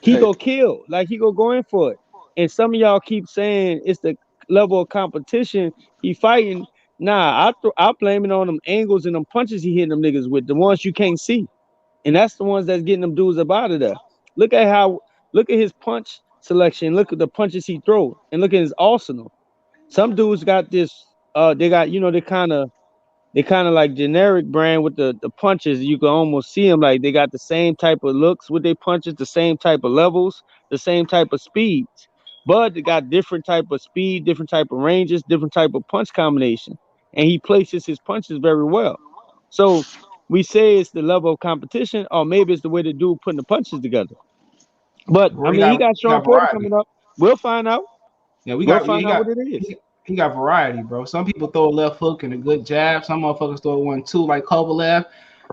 He go kill. Like he go in for it. And some of y'all keep saying it's the level of competition he fighting. Nah, I blame it on them angles and them punches he hitting them niggas with, the ones you can't see. And that's the ones that's getting them dudes up out of there. Look at his punch selection. Look at the punches he throws, and look at his arsenal. Some dudes got this. They got they kind of like generic brand with the punches. You can almost see them like they got the same type of looks with their punches, the same type of levels, the same type of speeds. But they got different type of speed, different type of ranges, different type of punch combination, and he places his punches very well. So we say it's the level of competition, or maybe it's the way the dude putting the punches together. But Bro, I mean, he got he Shawn got Porter variety. coming up. We'll find out. Yeah, We'll find out what it is. He got variety, bro. Some people throw a left hook and a good jab. Some motherfuckers throw 1-2 like Kovalev.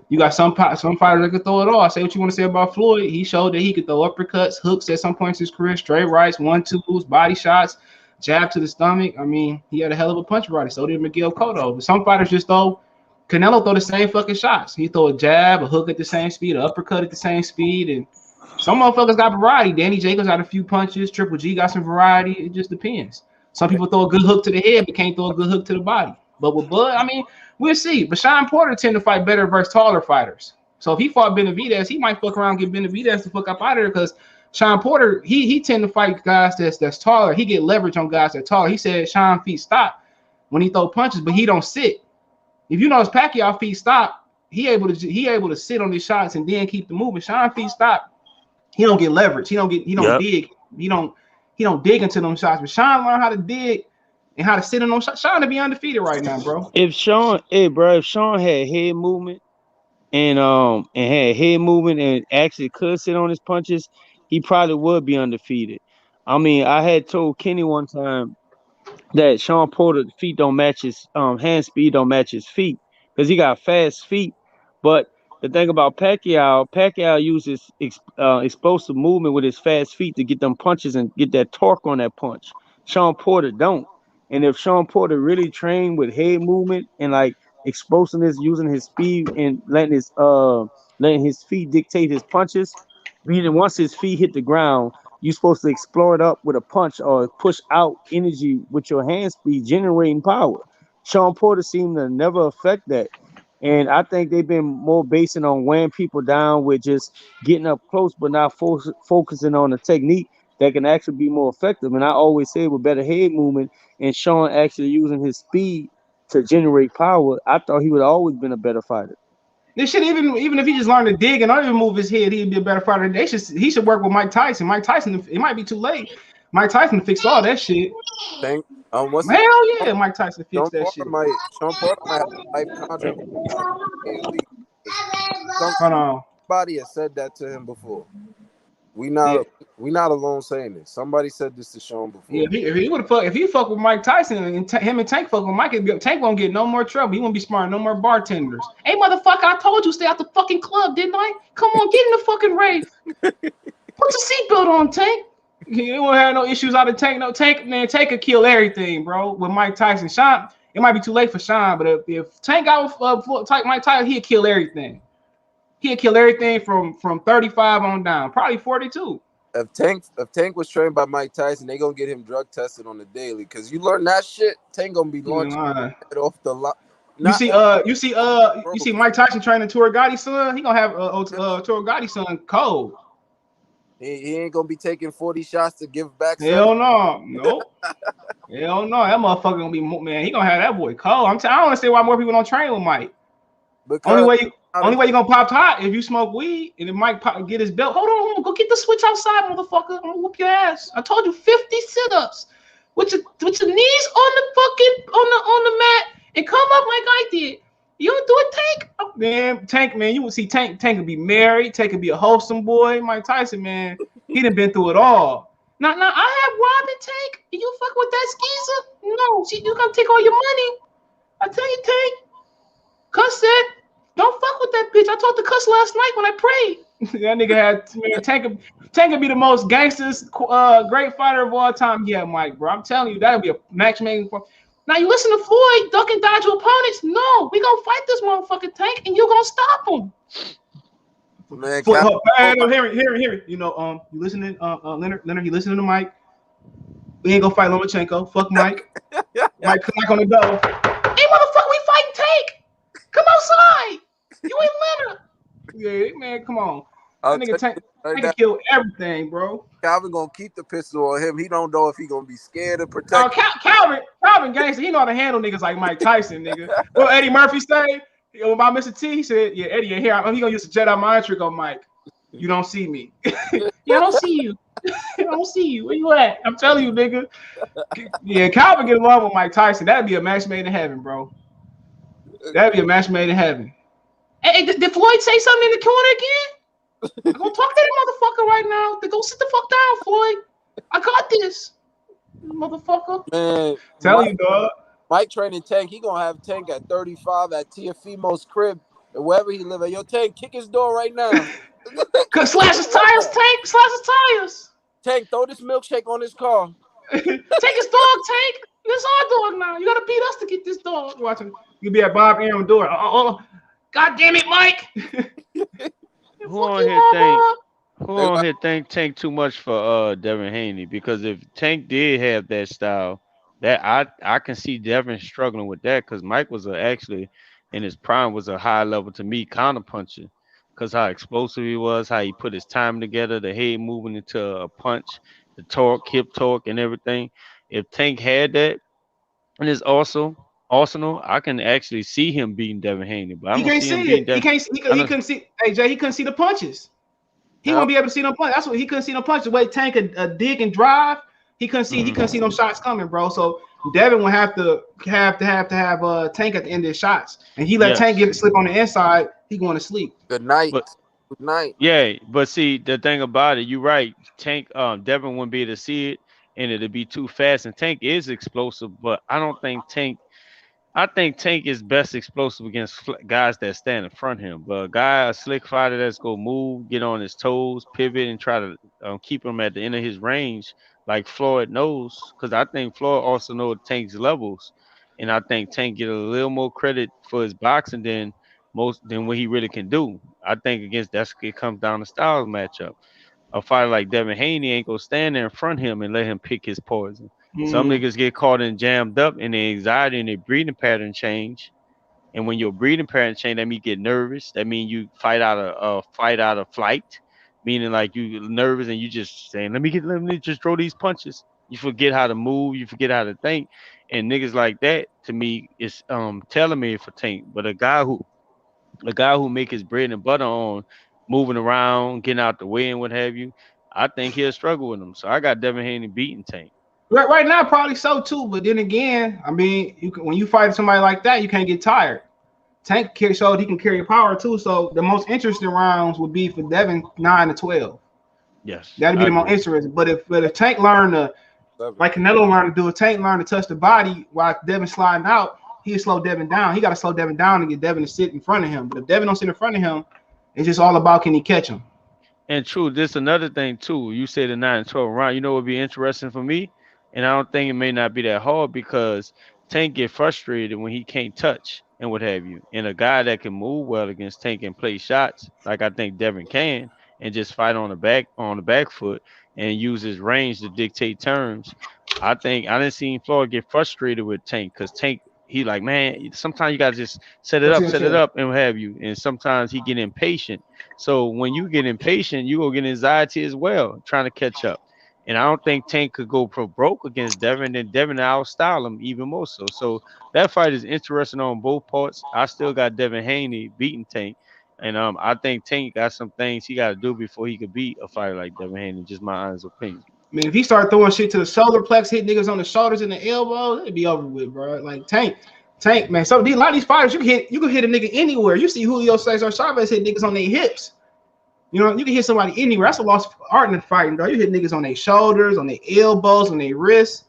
You got some fighters that can throw it all. Say what you want to say about Floyd. He showed that he could throw uppercuts, hooks at some points in his career, straight rights, 1-2s, body shots, jab to the stomach. I mean, he had a hell of a punch variety. So did Miguel Cotto. But some fighters just throw. Canelo throw the same fucking shots. He throw a jab, a hook at the same speed, an uppercut at the same speed, and some motherfuckers got variety. Danny Jacobs got a few punches. Triple G got some variety. It just depends. Some people throw a good hook to the head, but can't throw a good hook to the body. But with Bud, I mean, we'll see. But Shawn Porter tend to fight better versus taller fighters. So if he fought Benavidez, he might fuck around and get Benavidez the fuck up out of there because Shawn Porter, he tend to fight guys that's taller. He get leverage on guys that taller. He said Shawn feet stop when he throw punches, but he don't sit. If you notice Pacquiao feet stop, he able to sit on his shots and then keep the moving. Shawn feet stop. He don't get leverage. He don't dig. He don't dig into them shots. But Shawn learned how to dig and how to sit in those shots. Shawn to be undefeated right now, bro. If Shawn had head movement and had head movement and actually could sit on his punches, he probably would be undefeated. I mean, I had told Kenny one time that Shawn Porter's feet don't match his hand speed don't match his feet because he got fast feet. But the thing about Pacquiao uses explosive movement with his fast feet to get them punches and get that torque on that punch. Shawn Porter don't. And if Shawn Porter really trained with head movement and like explosiveness, using his speed and letting his feet dictate his punches, meaning once his feet hit the ground, you're supposed to explore it up with a punch or push out energy with your hand speed, generating power. Shawn Porter seemed to never affect that. And I think they've been more basing on wearing people down with just getting up close, but not focusing on a technique that can actually be more effective. And I always say with better head movement and Shawn actually using his speed to generate power, I thought he would have always been a better fighter. This shit, even if he just learned to dig and not even move his head, he'd be a better fighter. He should work with Mike Tyson. Mike Tyson, it might be too late. Mike Tyson fixed all that shit. Hell yeah, Mike Tyson fixed that shit. Shawn Porter might have a life contract. Somebody has said that to him before. We not alone saying this. Somebody said this to Shawn before. Yeah, if he fuck with Mike Tyson and him and Tank fuck with Mike, Tank won't get no more trouble. He won't be smarting no more bartenders. Hey, motherfucker, I told you stay out the fucking club, didn't I? Come on, get in the fucking rave. Put the seatbelt on, Tank. He won't have no issues out of Tank. No, Tank, man, Tank could kill everything, bro. With Mike Tyson, Shawn, it might be too late for Shawn, but if Tank got Mike Tyson, he'd kill everything. He'd kill everything from 35 on down, probably 42. If Tank was trained by Mike Tyson, they gonna get him drug tested on the daily. Cause you learn that shit, Tank gonna be launching off the lot. You see Mike Tyson training Torre Gotti's son. He gonna have Torre Gotti's son cold. He ain't gonna be taking 40 shots to give back. Hell no, nope. Hell no, that motherfucker gonna be, man. He gonna have that boy cold. I don't understand why more people don't train with Mike. Only way you gonna pop hot if you smoke weed and then Mike get his belt. Hold on, go get the switch outside, motherfucker. I'm gonna whoop your ass. I told you 50 sit-ups with your knees on the fucking on the mat and come up like I did. You don't do it, Tank? Oh, man, Tank, man, you would see Tank could be married, Tank could be a wholesome boy. Mike Tyson, man, he done been through it all. Now I have Robin Tank. You fuck with that skeezer? No, you gonna take all your money. I tell you, Tank, cuss that. Don't fuck with that bitch. I talked to Cuss last night when I prayed. That nigga had, man, Tank would be the most gangsters, great fighter of all time. Yeah, Mike, bro. I'm telling you, that'll be a match making. Now you listen to Floyd, duck and dodge your opponents. No, we gonna fight this motherfucking Tank, and you gonna stop him. Man, hear it. You know, you listening, Leonard, you listening to Mike. We ain't gonna fight Lomachenko. Fuck Mike. Mike knock on the door. Hey, motherfucker, we fighting Tank. Come outside. You ain't Leonard. Yeah, man, come on. That nigga Tank can kill everything, bro. Calvin gonna keep the pistol on him. He don't know if he gonna be scared or protect. Calvin gangster, he know how to handle niggas like Mike Tyson, nigga. Well, Eddie Murphy say about Mr. T, he said, yeah, Eddie, you're here. He gonna use a Jedi mind trick on Mike. You don't see me. Yeah, I don't see you. I don't see you. Where you at? I'm telling you, nigga. Yeah, Calvin get along with Mike Tyson. That'd be a match made in heaven, bro. That'd be a match made in heaven. Hey, did Floyd say something in the corner again? I'm gonna talk to that motherfucker right now. Go sit the fuck down, Floyd. I got this, motherfucker. Man, tell you, dog. Mike training Tank. He gonna have Tank at 35 at Tiafimo's crib and wherever he live at. Yo, Tank, kick his door right now. Slash his tires, Tank. Slash his tires. Tank, throw this milkshake on his car. Take his dog, Tank. It's our dog now. You gotta beat us to get this dog. Watching. You be at Bob Aaron door. God damn it, Mike. Who on here think Tank too much for Devin Haney? Because if Tank did have that style, that I can see Devin struggling with that, because Mike was actually in his prime was a high level to me counter puncher, because how explosive he was, how he put his time together, the head moving into a punch, the torque, hip torque, and everything. If Tank had that in his arsenal, I can actually see him beating Devin Haney, but I don't see him beating Devin. He couldn't see. Hey Jay, he couldn't see the punches. He won't be able to see them punches. That's what he couldn't see them punches. The way Tank could dig and drive, he couldn't see. He couldn't see them shots coming, bro. So Devin will have Tank at the end of his shots, and he let Tank get slip on the inside. He going to sleep. Good night. Good night. Yeah, but see the thing about it, you're right. Tank, Devin wouldn't be able to see it, and it'd be too fast. And Tank is explosive, but I don't think Tank. I think Tank is best explosive against guys that stand in front of him. But a slick fighter that's going to move, get on his toes, pivot, and try to keep him at the end of his range, like Floyd knows. Because I think Floyd also knows Tank's levels. And I think Tank get a little more credit for his boxing than what he really can do. I think it comes down to styles matchup. A fighter like Devin Haney ain't going to stand there in front of him and let him pick his poison. Some niggas get caught and jammed up, and their anxiety and their breathing pattern change. And when your breathing pattern change, that means you get nervous. That means you fight out of flight, meaning like you nervous and you just saying, let me just throw these punches. You forget how to move, you forget how to think. And niggas like that, to me, is telling me for Tank. But a guy who make his bread and butter on moving around, getting out the way and what have you, I think he'll struggle with him. So I got Devin Haney beating Tank. Right now, probably so too. But then again, I mean, when you fight somebody like that, you can't get tired. Tank showed he can carry power too. So the most interesting rounds would be for Devin 9 to 12. Yes, that'd be the most interesting. But if Tank learned to, like Canelo learned to do, if Tank learned to touch the body while Devin sliding out, he'll slow Devin down. He got to slow Devin down to get Devin to sit in front of him. But if Devin don't sit in front of him, it's just all about can he catch him. And true, this another thing too. You say the 9 and 12 round. You know what would be interesting for me? And I don't think it may not be that hard, because Tank get frustrated when he can't touch and what have you. And a guy that can move well against Tank and play shots, like I think Devin can, and just fight on the back foot and use his range to dictate terms. I didn't see Floyd get frustrated with Tank, because Tank, he like, man, sometimes you gotta just set it up and what have you. And sometimes he get impatient. So when you get impatient, you will get anxiety as well, trying to catch up. And I don't think Tank could go pro broke against Devin, and Devin out-style him even more so. So that fight is interesting on both parts. I still got Devin Haney beating Tank. And I think Tank got some things he got to do before he could beat a fighter like Devin Haney, just my honest opinion. I mean, if he start throwing shit to the solar plex, hit niggas on the shoulders and the elbows, it'd be over with, bro. Like Tank, man. So a lot of these fighters, you can hit a nigga anywhere. You see Julio Cesar Chavez hit niggas on their hips. You know, you can hit somebody anywhere. That's a lost art in the fighting, bro. You hit niggas on their shoulders, on their elbows, on their wrists.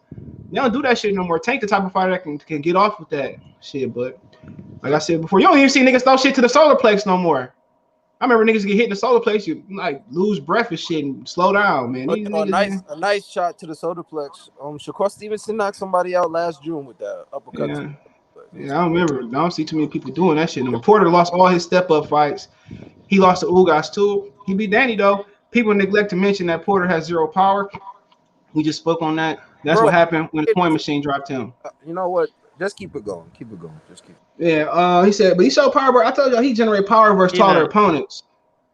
They don't do that shit no more. Tank the type of fighter that can get off with that shit. But like I said before, you don't even see niggas throw shit to the solar plex no more. I remember niggas get hit in the solar plex, you like lose breath and shit and slow down, man. Oh, These you know, niggas, man. a nice shot to the soda plex. Shakur Stevenson knocked somebody out last June with that uppercut. Yeah. Yeah, I don't remember. I don't see too many people doing that shit. And Porter lost all his step up fights. He lost to Ugas too. He beat Danny though. People neglect to mention that Porter has zero power. We just spoke on that. That's Bro, what happened when the point machine dropped him. You know what? Just keep it going. Keep it going. Just keep it. Yeah, he said, but he showed power. Bro. I told y'all he generate power versus taller opponents.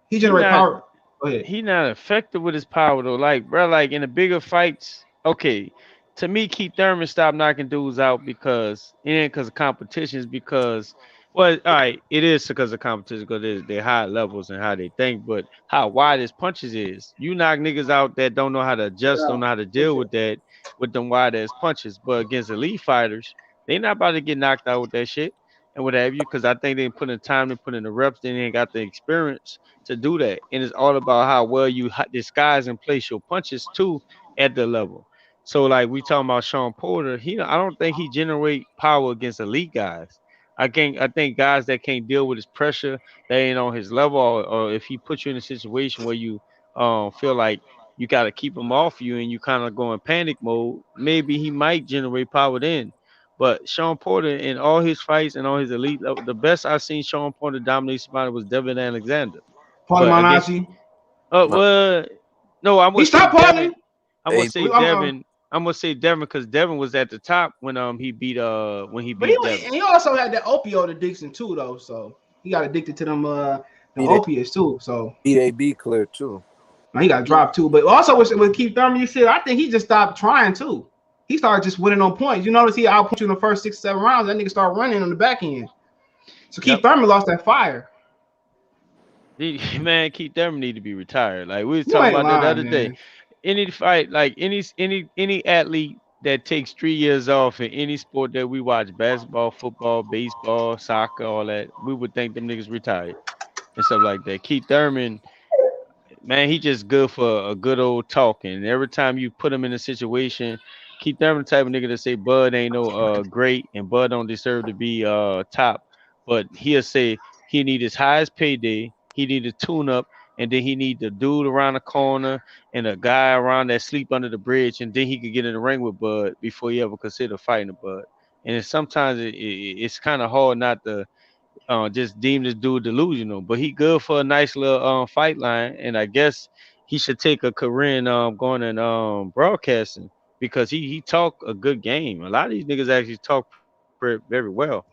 He generate power. Go ahead. He not effective with his power though. Like, bro, like in the bigger fights, okay. To me, Keith Thurman stopped knocking dudes out because it ain't because of competitions. Because, well, all right, it is because of competition because they're high levels and how they think. But how wide his punches is, you knock niggas out that don't know how to adjust, don't know how to deal with that, with them wide ass punches. But against elite fighters, they not about to get knocked out with that shit and what have you. Because I think they put in time, they put in the reps, they ain't got the experience to do that. And it's all about how well you disguise and place your punches too at the level. So like we talking about Shawn Porter, I don't think he generate power against elite guys. I think guys that can't deal with his pressure, that ain't on his level, or if he puts you in a situation where you feel like you got to keep him off you and you kind of go in panic mode, maybe he might generate power then. But Shawn Porter in all his fights and all his elite level, the best I've seen Shawn Porter dominate somebody was Devin Alexander. Paulie But against Malignaggi. well, no, I'm He gonna say stopped Devin. Paulie. I'm gonna say Devin. I'm gonna say Devin because Devin was at the top when he beat But he also had that opioid addiction too though, so he got addicted to them the opiates too. So B clear too. He got dropped too. But also with Keith Thurman, you said I think he just stopped trying too. He started just winning on points. You notice he output you in the first 6-7 rounds. That nigga started running on the back end. So Keith Thurman lost that fire. Man, Keith Thurman need to be retired. Like we was talking about that the other day. Any fight, like any athlete that takes 3 years off in any sport that we watch, basketball, football, baseball, soccer, all that, we would think them niggas retired and stuff like that. Keith Thurman, man, he just good for a good old talking. Every time you put him in a situation, Keith Thurman the type of nigga to say Bud ain't no great and Bud don't deserve to be top, but he'll say he need his highest payday, he need a tune up, and then he need the dude around the corner and a guy around that sleep under the bridge, and then he could get in the ring with Bud before he ever consider fighting a Bud. And sometimes it's kind of hard not to just deem this dude delusional, but he good for a nice little fight line, and I guess he should take a career in going and broadcasting because he talk a good game. A lot of these niggas actually talk very well,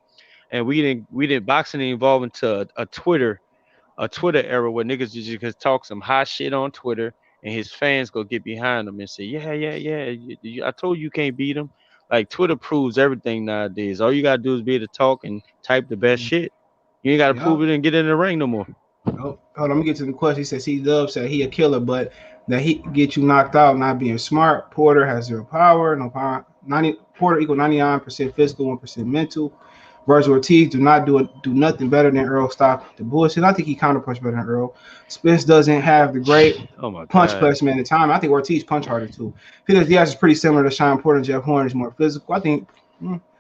and we didn't boxing evolve into a Twitter era where niggas just can talk some hot shit on Twitter and his fans go get behind him and say, I told you can't beat him. Like Twitter proves everything nowadays. All you gotta do is be able to talk and type the best shit. You ain't gotta prove it and get in the ring no more. Oh, hold on, let me get to the question. He says C-Dub said he a killer, but that he can get you knocked out not being smart. Porter has zero power, no power. Porter equal 99% physical, 1% mental. Virgil Ortiz do nothing better than Earl. Stop the bullshit. I think he counterpunch better than Earl. Spence doesn't have the great punch placement at the time. I think Ortiz punch harder too. Felix Diaz is pretty similar to Shawn Porter. Jeff Horn is more physical. I think.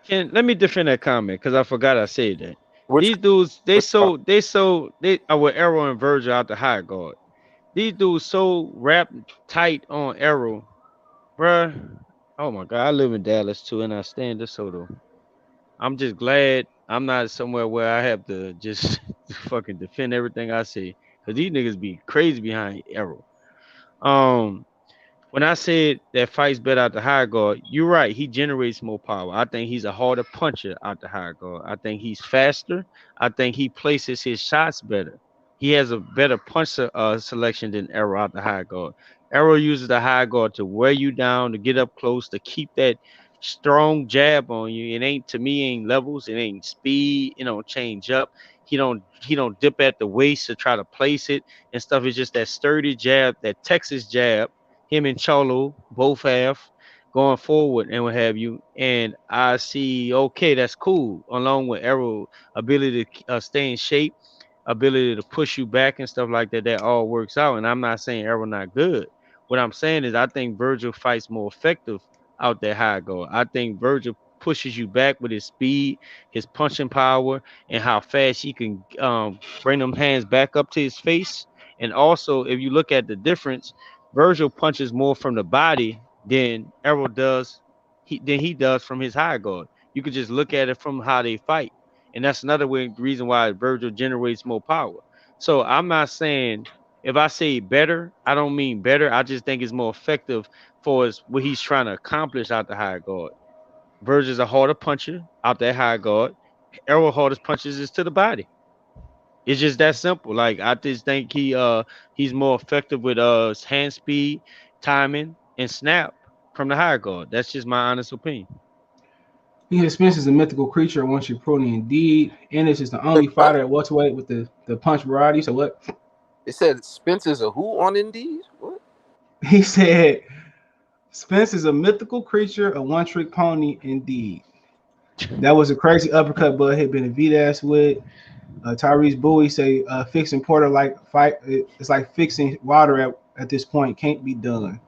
Let me defend that comment because I forgot I said that. These dudes, they with Arrow and Virgil out the high guard. These dudes so wrapped tight on Arrow, bruh. Oh my God, I live in Dallas too, and I stay in DeSoto. I'm just glad I'm not somewhere where I have to just fucking defend everything I say, cause these niggas be crazy behind Arrow. When I said that fights better out the high guard, you're right. He generates more power. I think he's a harder puncher out the high guard. I think he's faster. I think he places his shots better. He has a better punch selection than Arrow out the high guard. Arrow uses the high guard to wear you down, to get up close, to keep that strong jab on you. It ain't levels. It ain't speed. It don't change up. He don't dip at the waist to try to place it and stuff. It's just that sturdy jab, that Texas jab. Him and Cholo both have going forward and what have you. And I see, okay, that's cool. Along with Arrow ability to stay in shape, ability to push you back and stuff like that, that all works out. And I'm not saying Arrow not good. What I'm saying is I think Virgil fights more effective out there high guard. I think Virgil pushes you back with his speed, his punching power, and how fast he can bring them hands back up to his face. And also, if you look at the difference, Virgil punches more from the body than Errol does. He does from his high guard. You could just look at it from how they fight, and that's another reason why Virgil generates more power. So I'm not saying if I say better, I don't mean better. I just think it's more effective for what he's trying to accomplish out the high guard. Virgil's a harder puncher out that high guard. Errol hardest punches is to the body. It's just that simple. Like I just think he's more effective with hand speed, timing, and snap from the high guard. That's just my honest opinion. He said Spence is a mythical creature once you're prone indeed. Ennis is the only fighter at welterweight with the punch variety. So what? It said Spence is a who on Indeed? What? He said Spence is a mythical creature, a one-trick pony indeed. That was a crazy uppercut Bud hit Benavidez with. Tyrese Bowie say fixing Porter like fight. It's like fixing water at this point. Can't be done.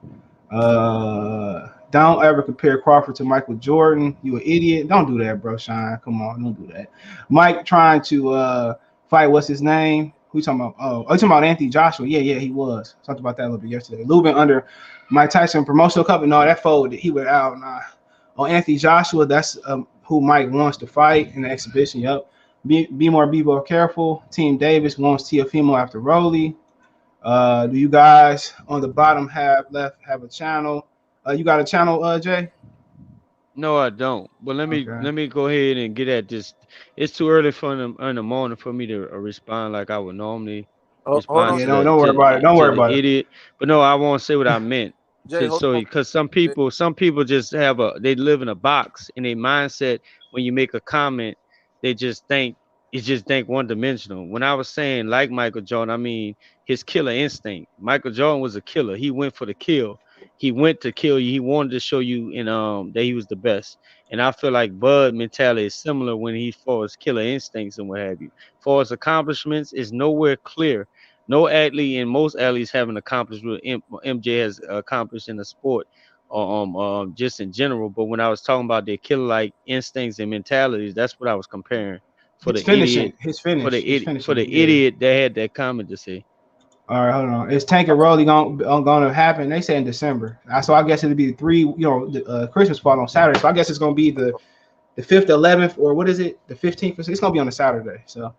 Don't ever compare Crawford to Michael Jordan. You an idiot. Don't do that, bro, Shawn. Come on, don't do that. Mike trying to fight. What's his name? Who you talking about? Oh, you talking about Anthony Joshua? Yeah, he was. Talked about that a little bit yesterday. Lubin under Mike Tyson promotional cup. No, that folded. He went out. Nah. On Anthony Joshua, that's who Mike wants to fight in the exhibition. Yup. Be more careful. Team Davis wants Teofimo after Rolly. Do you guys on the bottom have a channel? You got a channel, Jay? No, I don't. But let me go ahead and get at this. It's too early in the morning for me to respond like I would normally respond. Yeah, don't worry about it. Don't worry about it. Idiot. But no, I won't say what I meant. Jay, Because some people just they live in a box in their mindset. When you make a comment, they just think one dimensional. When I was saying like Michael Jordan, I mean his killer instinct. Michael Jordan was a killer. He went for the kill. He went to kill you. He wanted to show you that he was the best. And I feel like Bud mentality is similar when he for his killer instincts and what have you. For his accomplishments, is nowhere clear. No athlete and most athletes haven't accomplished what MJ has accomplished in the sport, or just in general. But when I was talking about their killer-like instincts and mentalities, that's what I was comparing. For the idiot that had that comment to say. All right, hold on. Is Tank and Rolly gonna happen? They say in December. So I guess it'll be the Christmas part on Saturday. So I guess it's gonna be the 5th, 11th, or what is it? The 15th. It's gonna be on a Saturday. So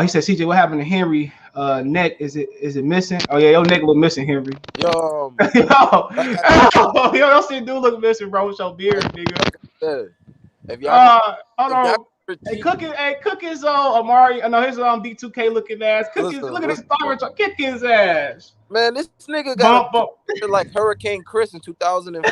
he said, CJ, what happened to Henry? Neck? Is it missing? Oh yeah, your neck look missing, Henry. Yo, don't see dude look missing, bro. With your beard, nigga. If y'all, hold on. Hey, Cookies Amari. I know his B2K looking ass. Cookies, look at this star. Kick his ass. Man, this nigga got like Hurricane Chris in 2005.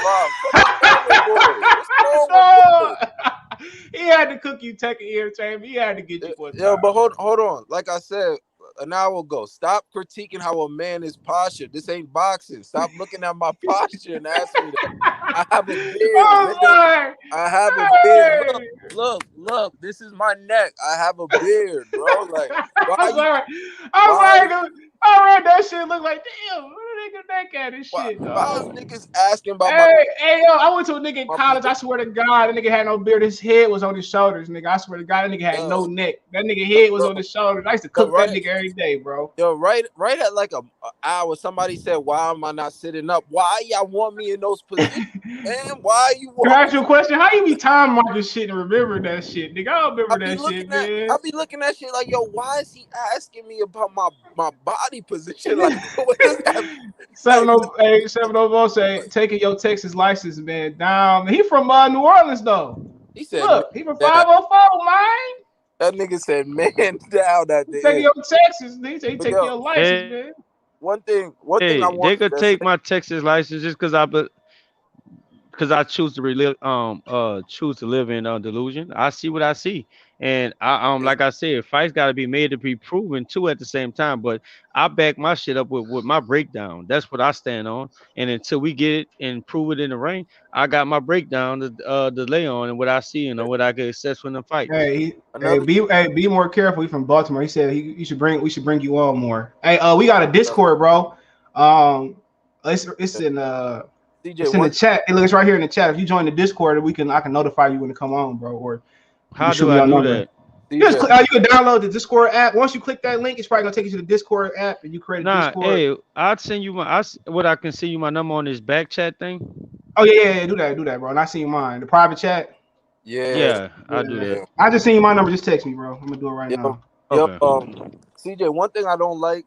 He had to cook you, take an entertainment. He had to get you for a time. But hold on. Like I said an hour ago, stop critiquing how a man is postured. This ain't boxing. Stop looking at my posture and asking me that. I have a beard. I have a beard. Look. This is my neck. I have a beard, bro. Like, I read that shit. Look like, damn, what a nigga neck at this shit. Why is niggas asking about yo, I went to a nigga in college. I swear to God, that nigga had no beard. His head was on his shoulders, nigga. I swear to God, that nigga had no neck. That nigga head was on his shoulders. I used to cook that nigga every day, bro. Yo, right at like an hour, somebody said, why am I not sitting up? Why y'all want me in those positions? Man, why you want Can I ask you a question? How you be time marking shit and remember that shit, nigga? I don't remember that shit, man. I be looking at shit like, yo, why is he asking me about my body position? Like, what does that mean? 704 say, taking your Texas license, man, down. He from New Orleans, though. He said, look, he from 504, man. That nigga said, man, down at the taking your Texas, he said, take your license, man. One thing I want they could take my Texas license just because I choose to live in delusion. I see what I see, and I like I said, fights got to be made to be proven too at the same time. But I back my shit up with my breakdown. That's what I stand on. And until we get it and prove it in the ring, I got my breakdown to lay on and what I see and what I can assess when the fight. Be more careful. He's from Baltimore. He said we should bring you on more. Hey, we got a Discord, bro. It's in CJ, it's in the chat. It looks right here in the chat. If you join the Discord, I can notify you when to come on, bro. Or how do I do that? You can download the Discord app. Once you click that link, it's probably gonna take you to the Discord app, and you create a Discord. Hey, I'll send you I can send you my number on this back chat thing. Oh yeah, do that, bro. And I see mine, the private chat. Yeah, I'll do that. I just seen you my number. Just text me, bro. I'm gonna do it right now. Okay. CJ, one thing I don't like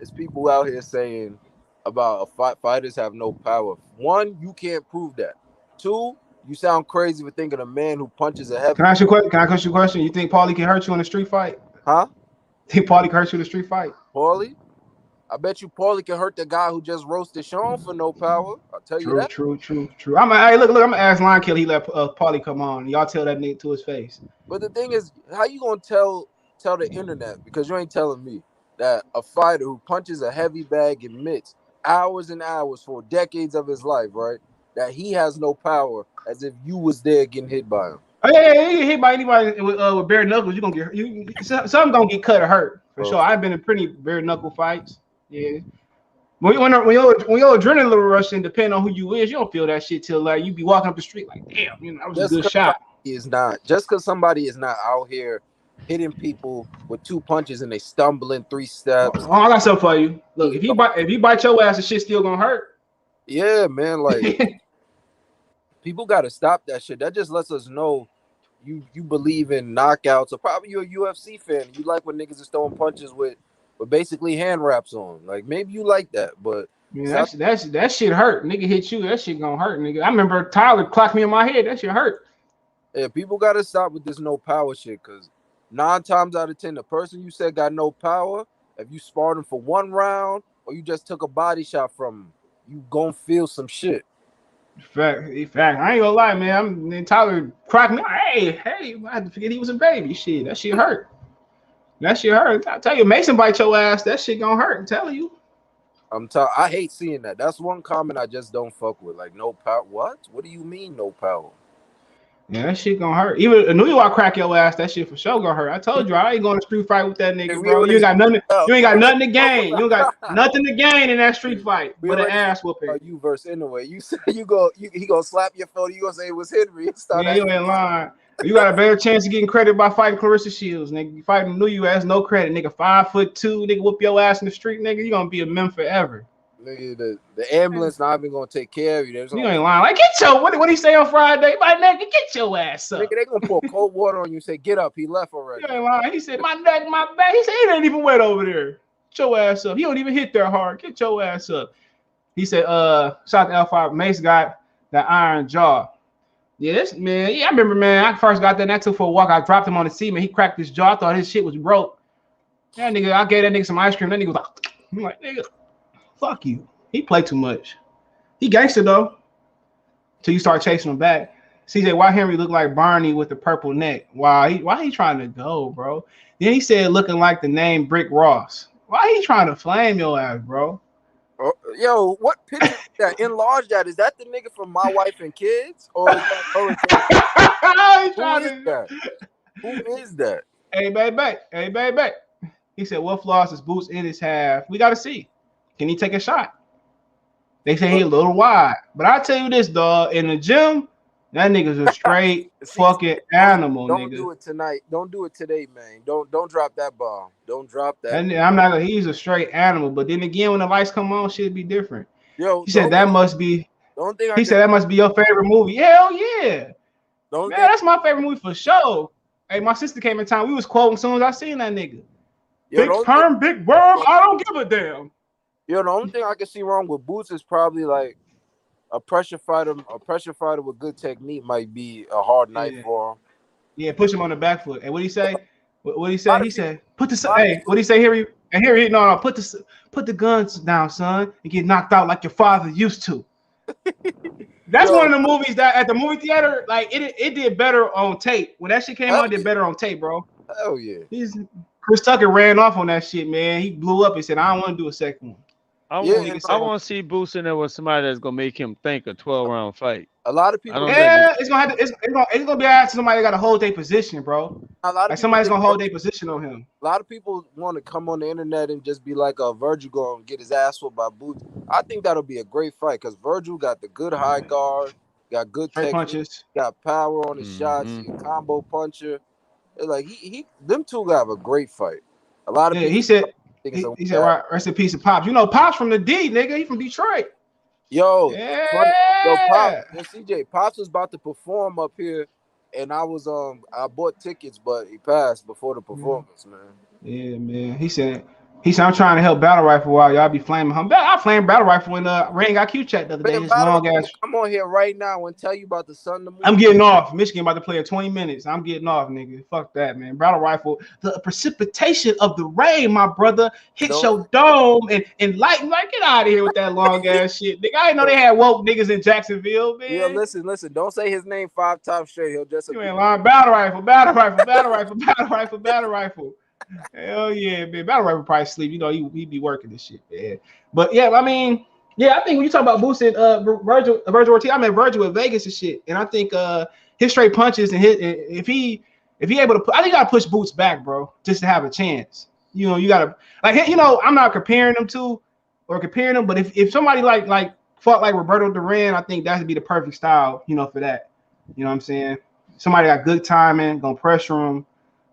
is people out here saying about fighters have no power. One, you can't prove that. Two, you sound crazy for thinking a man who punches a heavy. Can I ask you a question? You think Paulie can hurt you in a street fight? Huh? Think Paulie can hurt you in a street fight? Paulie? I bet you Paulie can hurt the guy who just roasted Shawn for no power. I'll tell you that. True. I'm gonna ask Lion Kill. He let Paulie come on. Y'all tell that nigga to his face. But the thing is, how you gonna tell the internet, because you ain't telling me, that a fighter who punches a heavy bag in mitts hours and hours for decades of his life, right? That he has no power, as if you was there getting hit by him. Oh yeah, you get hit by anybody with bare knuckles, you gonna get some gonna get cut or hurt for sure. I've been in pretty bare knuckle fights. Yeah. When your adrenaline rushing, depending on who you is, you don't feel that shit till like you be walking up the street like, damn, that was a good shot. Just because somebody is not out here hitting people with 2 punches and they stumbling 3 steps. Oh, I got something for you. Look, if you bite your ass, the shit still gonna hurt. Yeah, man. Like people gotta stop that shit. That just lets us know you believe in knockouts, or probably you're a UFC fan. You like when niggas is throwing punches with basically hand wraps on. Like maybe you like that, but yeah, that shit hurt. Nigga hit you, that shit gonna hurt, nigga. I remember Tyler clocked me in my head. That shit hurt. Yeah, people gotta stop with this no power shit, because 9 times out of 10, the person you said got no power, if you sparred him for 1 round or you just took a body shot from him, you gonna feel some shit. Fact. I ain't gonna lie, man. Tyler cracked me. Hey, I had to forget he was a baby. Shit, that shit hurt. I tell you, Mason bite your ass. That shit gonna hurt. I'm telling you. I hate seeing that. That's one comment I just don't fuck with. Like, no power. What? What do you mean no power? Yeah, that shit gonna hurt. Even a New York crack your ass, that shit for sure gonna hurt. I told you, I ain't going to street fight with that nigga, bro. You ain't got nothing to gain. You ain't got nothing to gain in that street fight but an ass whooping. You verse anyway. You say he gonna slap your phone. You gonna say it was Henry. Yeah, you ain't lying. You got a better chance of getting credit by fighting Clarissa Shields, nigga. You fighting New York, no credit, nigga. 5'2", nigga, whoop your ass in the street, nigga. You gonna be a mem forever. Nigga, the ambulance not even gonna take care of you. You ain't lying. Like, get your what he say on Friday? My nigga, get your ass up. Nigga, they gonna pour cold water on you and say, get up. He left already. You ain't lying. He said, my neck, my back. He said, it ain't even wet over there. Get your ass up. He don't even hit there hard. Get your ass up. He said, shout out to L5. Mace got that iron jaw. Yes, man. Yeah, I remember, man. I first got that and I took for a walk. I dropped him on the seat, man. He cracked his jaw. I thought his shit was broke. That nigga, I gave that nigga some ice cream. That nigga was like, I'm like, nigga, fuck you. He played too much. He gangster though. Till you start chasing him back. CJ, why Henry look like Barney with the purple neck? Why he trying to go, bro? Then he said looking like the name Brick Ross. Why he trying to flame your ass, bro? Oh, yo, what picture is that? Enlarge that. Is that the nigga from My Wife and Kids? Or is that Who is that? Hey, baby. He said, what flaws his boots in his half? We got to see. Can he take a shot? They say he a little wide. But I tell you this, dog. In the gym, that nigga's a straight fucking animal, don't nigga. Don't do it tonight. Don't do it today, man. Don't drop that bomb. Don't drop that. And I'm not. He's a straight animal. But then again, when the lights come on, shit'll be different. Yo, he said that must be. He said that must be your favorite movie. Hell yeah. Man, that's my favorite movie for sure. Hey, my sister came in town. We was quoting as soon as I seen that nigga. Big perm, big worm. I don't give a damn. Yo, the only thing I can see wrong with Boots is probably like a pressure fighter with good technique might be a hard night for him. Yeah, push him on the back foot. And what he say? What he say? He said, "Put the hey." What he say? Here he no. Put the guns down, son, and get knocked out like your father used to. That's one of the movies that at the movie theater, like it did better on tape. When that shit came out, it did better on tape, bro. Hell yeah. Chris Tucker ran off on that shit, man. He blew up and said, "I don't want to do a second one." I want to see Boots in there with somebody that's gonna make him think a 12-round fight. A lot of I people. don't think It's gonna have to, it's gonna be asked somebody that got to hold their position, bro. A lot of Like people somebody's think gonna hold their position on him. a lot of people want to come on the internet and just be like, Virgil going to get his ass whooped by Boots. I think that'll be a great fight because Virgil got the good high guard, got good Straight technique, punches, got power on his shots, he's a combo puncher. It's like them two got have a great fight. A lot of people. He said, think it's he said, right, rest in peace of Pops. You know, Pops from the D, nigga. He from Detroit. Yo, yeah. funny. Yo, Pops, CJ, Pops was about to perform up here, and I I bought tickets, but he passed before the performance, man. Yeah, man. He said I'm trying to help Battle Rifle while y'all be flaming him. I flamed Battle Rifle when Ray got Q chat the other day. His long ass. I'm on here right now and tell you about the Sun to Moon. I'm getting off. Michigan about to play 20 minutes. I'm getting off, nigga. Fuck that, man. Battle Rifle. The precipitation of the rain, my brother, hits your dome and lighten. Like, get out of here with that long ass shit, nigga. I didn't know they had woke niggas in Jacksonville, man. Yeah, listen. Don't say his name 5 times straight. He'll just. You ain't lying. Battle Rifle, Battle Rifle, Battle Rifle, Battle Rifle, Battle Rifle. Hell yeah, man. Battle Rifle probably sleep. You know, he be working this shit, man. But yeah, I mean, yeah, I think when you talk about Boots and Virgil Ortiz, I met Virgil with Vegas and shit. And I think his straight punches and if he able to I think you gotta push Boots back, bro, just to have a chance. You know, you gotta like, you know, I'm not comparing them but if somebody like fought like Roberto Duran, I think that would be the perfect style, you know, for that. You know what I'm saying? Somebody got good timing, gonna pressure him.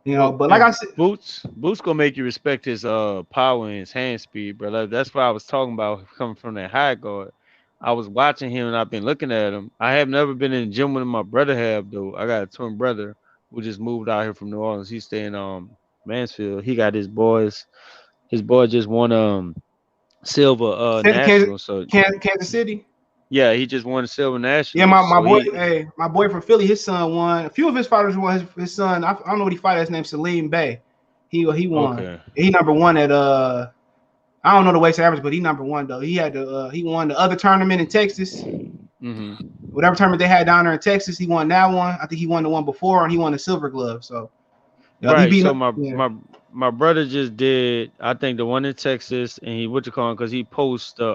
You know, but like I said, Boots gonna make you respect his power and his hand speed, bro. That's what I was talking about coming from that high guard. I was watching him and I've been looking at him. I have never been in the gym with my brother have though. I got a twin brother who just moved out here from New Orleans. He's staying Mansfield. He got his boys. His boy just won silver national. So Kansas City. Yeah, he just won the silver national. Yeah, my boy from Philly, his son won. A few of his fighters won. His son, I don't know what he fought. His name Salim Bey. He won. Okay. He number one at I don't know the weight average, but he number one though. He had he won the other tournament in Texas. Mm-hmm. Whatever tournament they had down there in Texas, he won that one. I think he won the one before, and he won the silver glove. So right. So my brother just did. I think the one in Texas, and he because he posted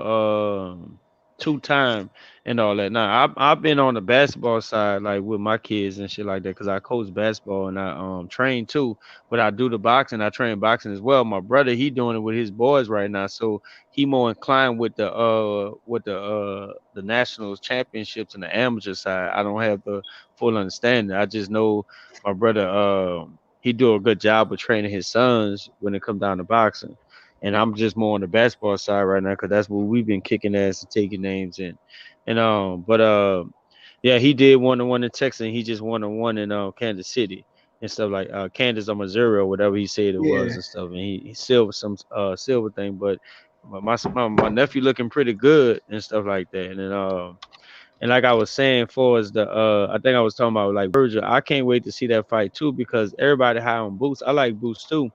2-time and all that. Now I've been on the basketball side, like with my kids and shit like that, because I coach basketball and I train too. But I do the boxing. I train boxing as well. My brother, he doing it with his boys right now, so he more inclined with the national championships and the amateur side. I don't have the full understanding. I just know my brother. He do a good job of training his sons when it comes down to boxing. And I'm just more on the basketball side right now because that's what we've been kicking ass and taking names in. And yeah, he did won the one in Texas, and he just won the one in Kansas City and stuff like Kansas or Missouri or whatever he said it was and stuff. And he silver silver thing, but my nephew looking pretty good and stuff like that. And like I was saying, for as I think I was talking about like Virgil, I can't wait to see that fight too because everybody high on Boots. I like Boots too.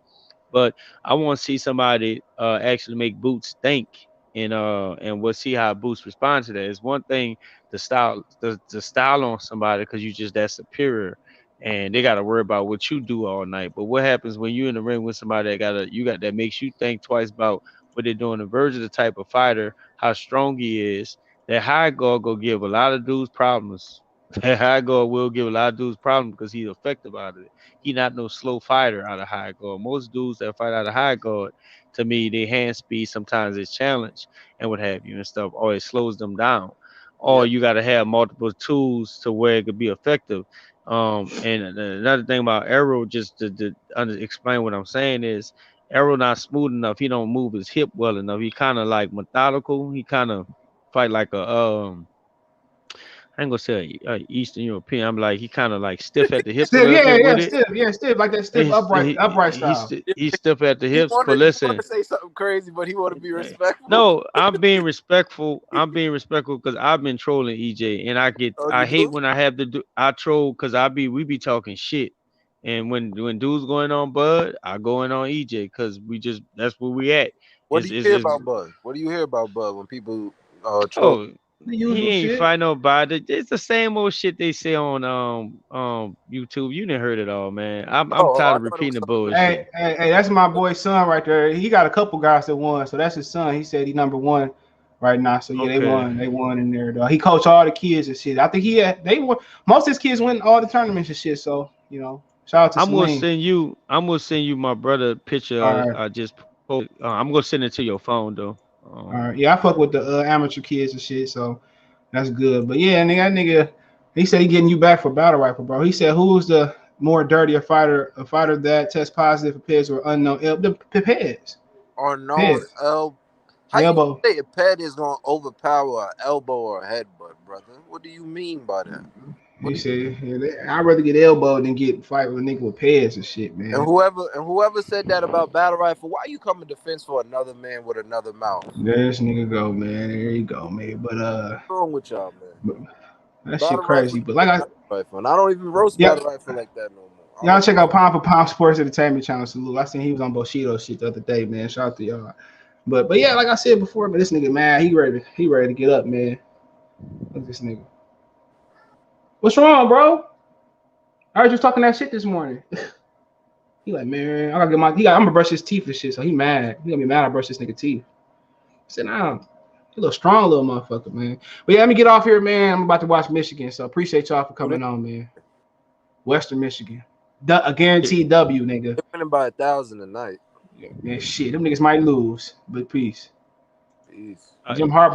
But I want to see somebody actually make Boots think, and we'll see how Boots responds to that. It's one thing the style on somebody because you just that superior, and they got to worry about what you do all night. But what happens when you're in the ring with somebody that makes you think twice about what they're doing? The Virgil, the type of fighter, how strong he is. That high guard go give a lot of dudes problems. That high guard will give a lot of dudes problems because he's effective out of it. He not no slow fighter out of high guard. Most dudes that fight out of high guard, to me, their hand speed sometimes is challenged and what have you and stuff, or it slows them down. Or you got to have multiple tools to where it could be effective. And another thing about Arrow, just to explain what I'm saying is, Arrow not smooth enough. He don't move his hip well enough. He kind of like methodical. He kind of fight like a I ain't gonna say Eastern European. I'm like he kind of like stiff at the hips. Stiff, stiff like that stiff upright style. He's stiff at the hips. But listen, he want to say something crazy, but he want to be respectful. No, I'm being respectful. I'm being respectful because I've been trolling EJ, and I hate when I have to do. I troll because we be talking shit, and when dudes going on Bud, I go in on EJ because that's where we at. What do you hear about Bud? What do you hear about Bud when people troll? The usual He ain't shit. fight nobody. It's the same old shit they say on YouTube. You didn't heard it all, man. I'm tired of repeating the bullshit. Hey, that's my boy's son right there. He got a couple guys that won, so that's his son. He said he number one right now. So yeah, Okay. they won in there though. He coached all the kids and shit. I think they won. Most of his kids win all the tournaments and shit. So you know, shout out to I'm gonna Salim. send you my brother picture. All right. I just posted. I'm gonna send it to your phone though. All right. Yeah, I fuck with the amateur kids and shit, so that's good. But yeah, nigga, he said he getting you back for battle rifle, bro. He said who's the more dirtier fighter, a fighter that tests positive for PEDs or unknown the PEDs. Unknown elbow. How Elbow. you say a pad is gonna overpower an elbow or a headbutt, brother? What do you mean by that? He said, I'd rather get elbowed than get fight with a nigga with pads and shit, man. And whoever said that about battle rifle, why you come in defense for another man with another mouth? There this nigga go, man. There you go, man. But What's wrong with y'all, man? That shit crazy. But like rifle, and I don't even roast battle rifle like that no more. Y'all check out Pound for Pound Sports Entertainment Channel. Salute. I seen he was on Bushido shit the other day, man. Shout out to y'all. But yeah, like I said before, man, this nigga, man, he ready to get up, man. Look at this nigga. What's wrong, bro? I heard you talking that shit this morning. He like, man, I gotta get I'm gonna brush his teeth and shit. So he mad. He gonna be mad I brush this nigga teeth. I said, nah, he a little strong little motherfucker, man. But yeah, let me get off here, man. I'm about to watch Michigan. So appreciate y'all for coming on, man. Western Michigan. A guaranteed W, nigga. They're winning by 1,000 a night. Yeah, man, shit. Them niggas might lose, but peace. Peace. Jim Harbaugh.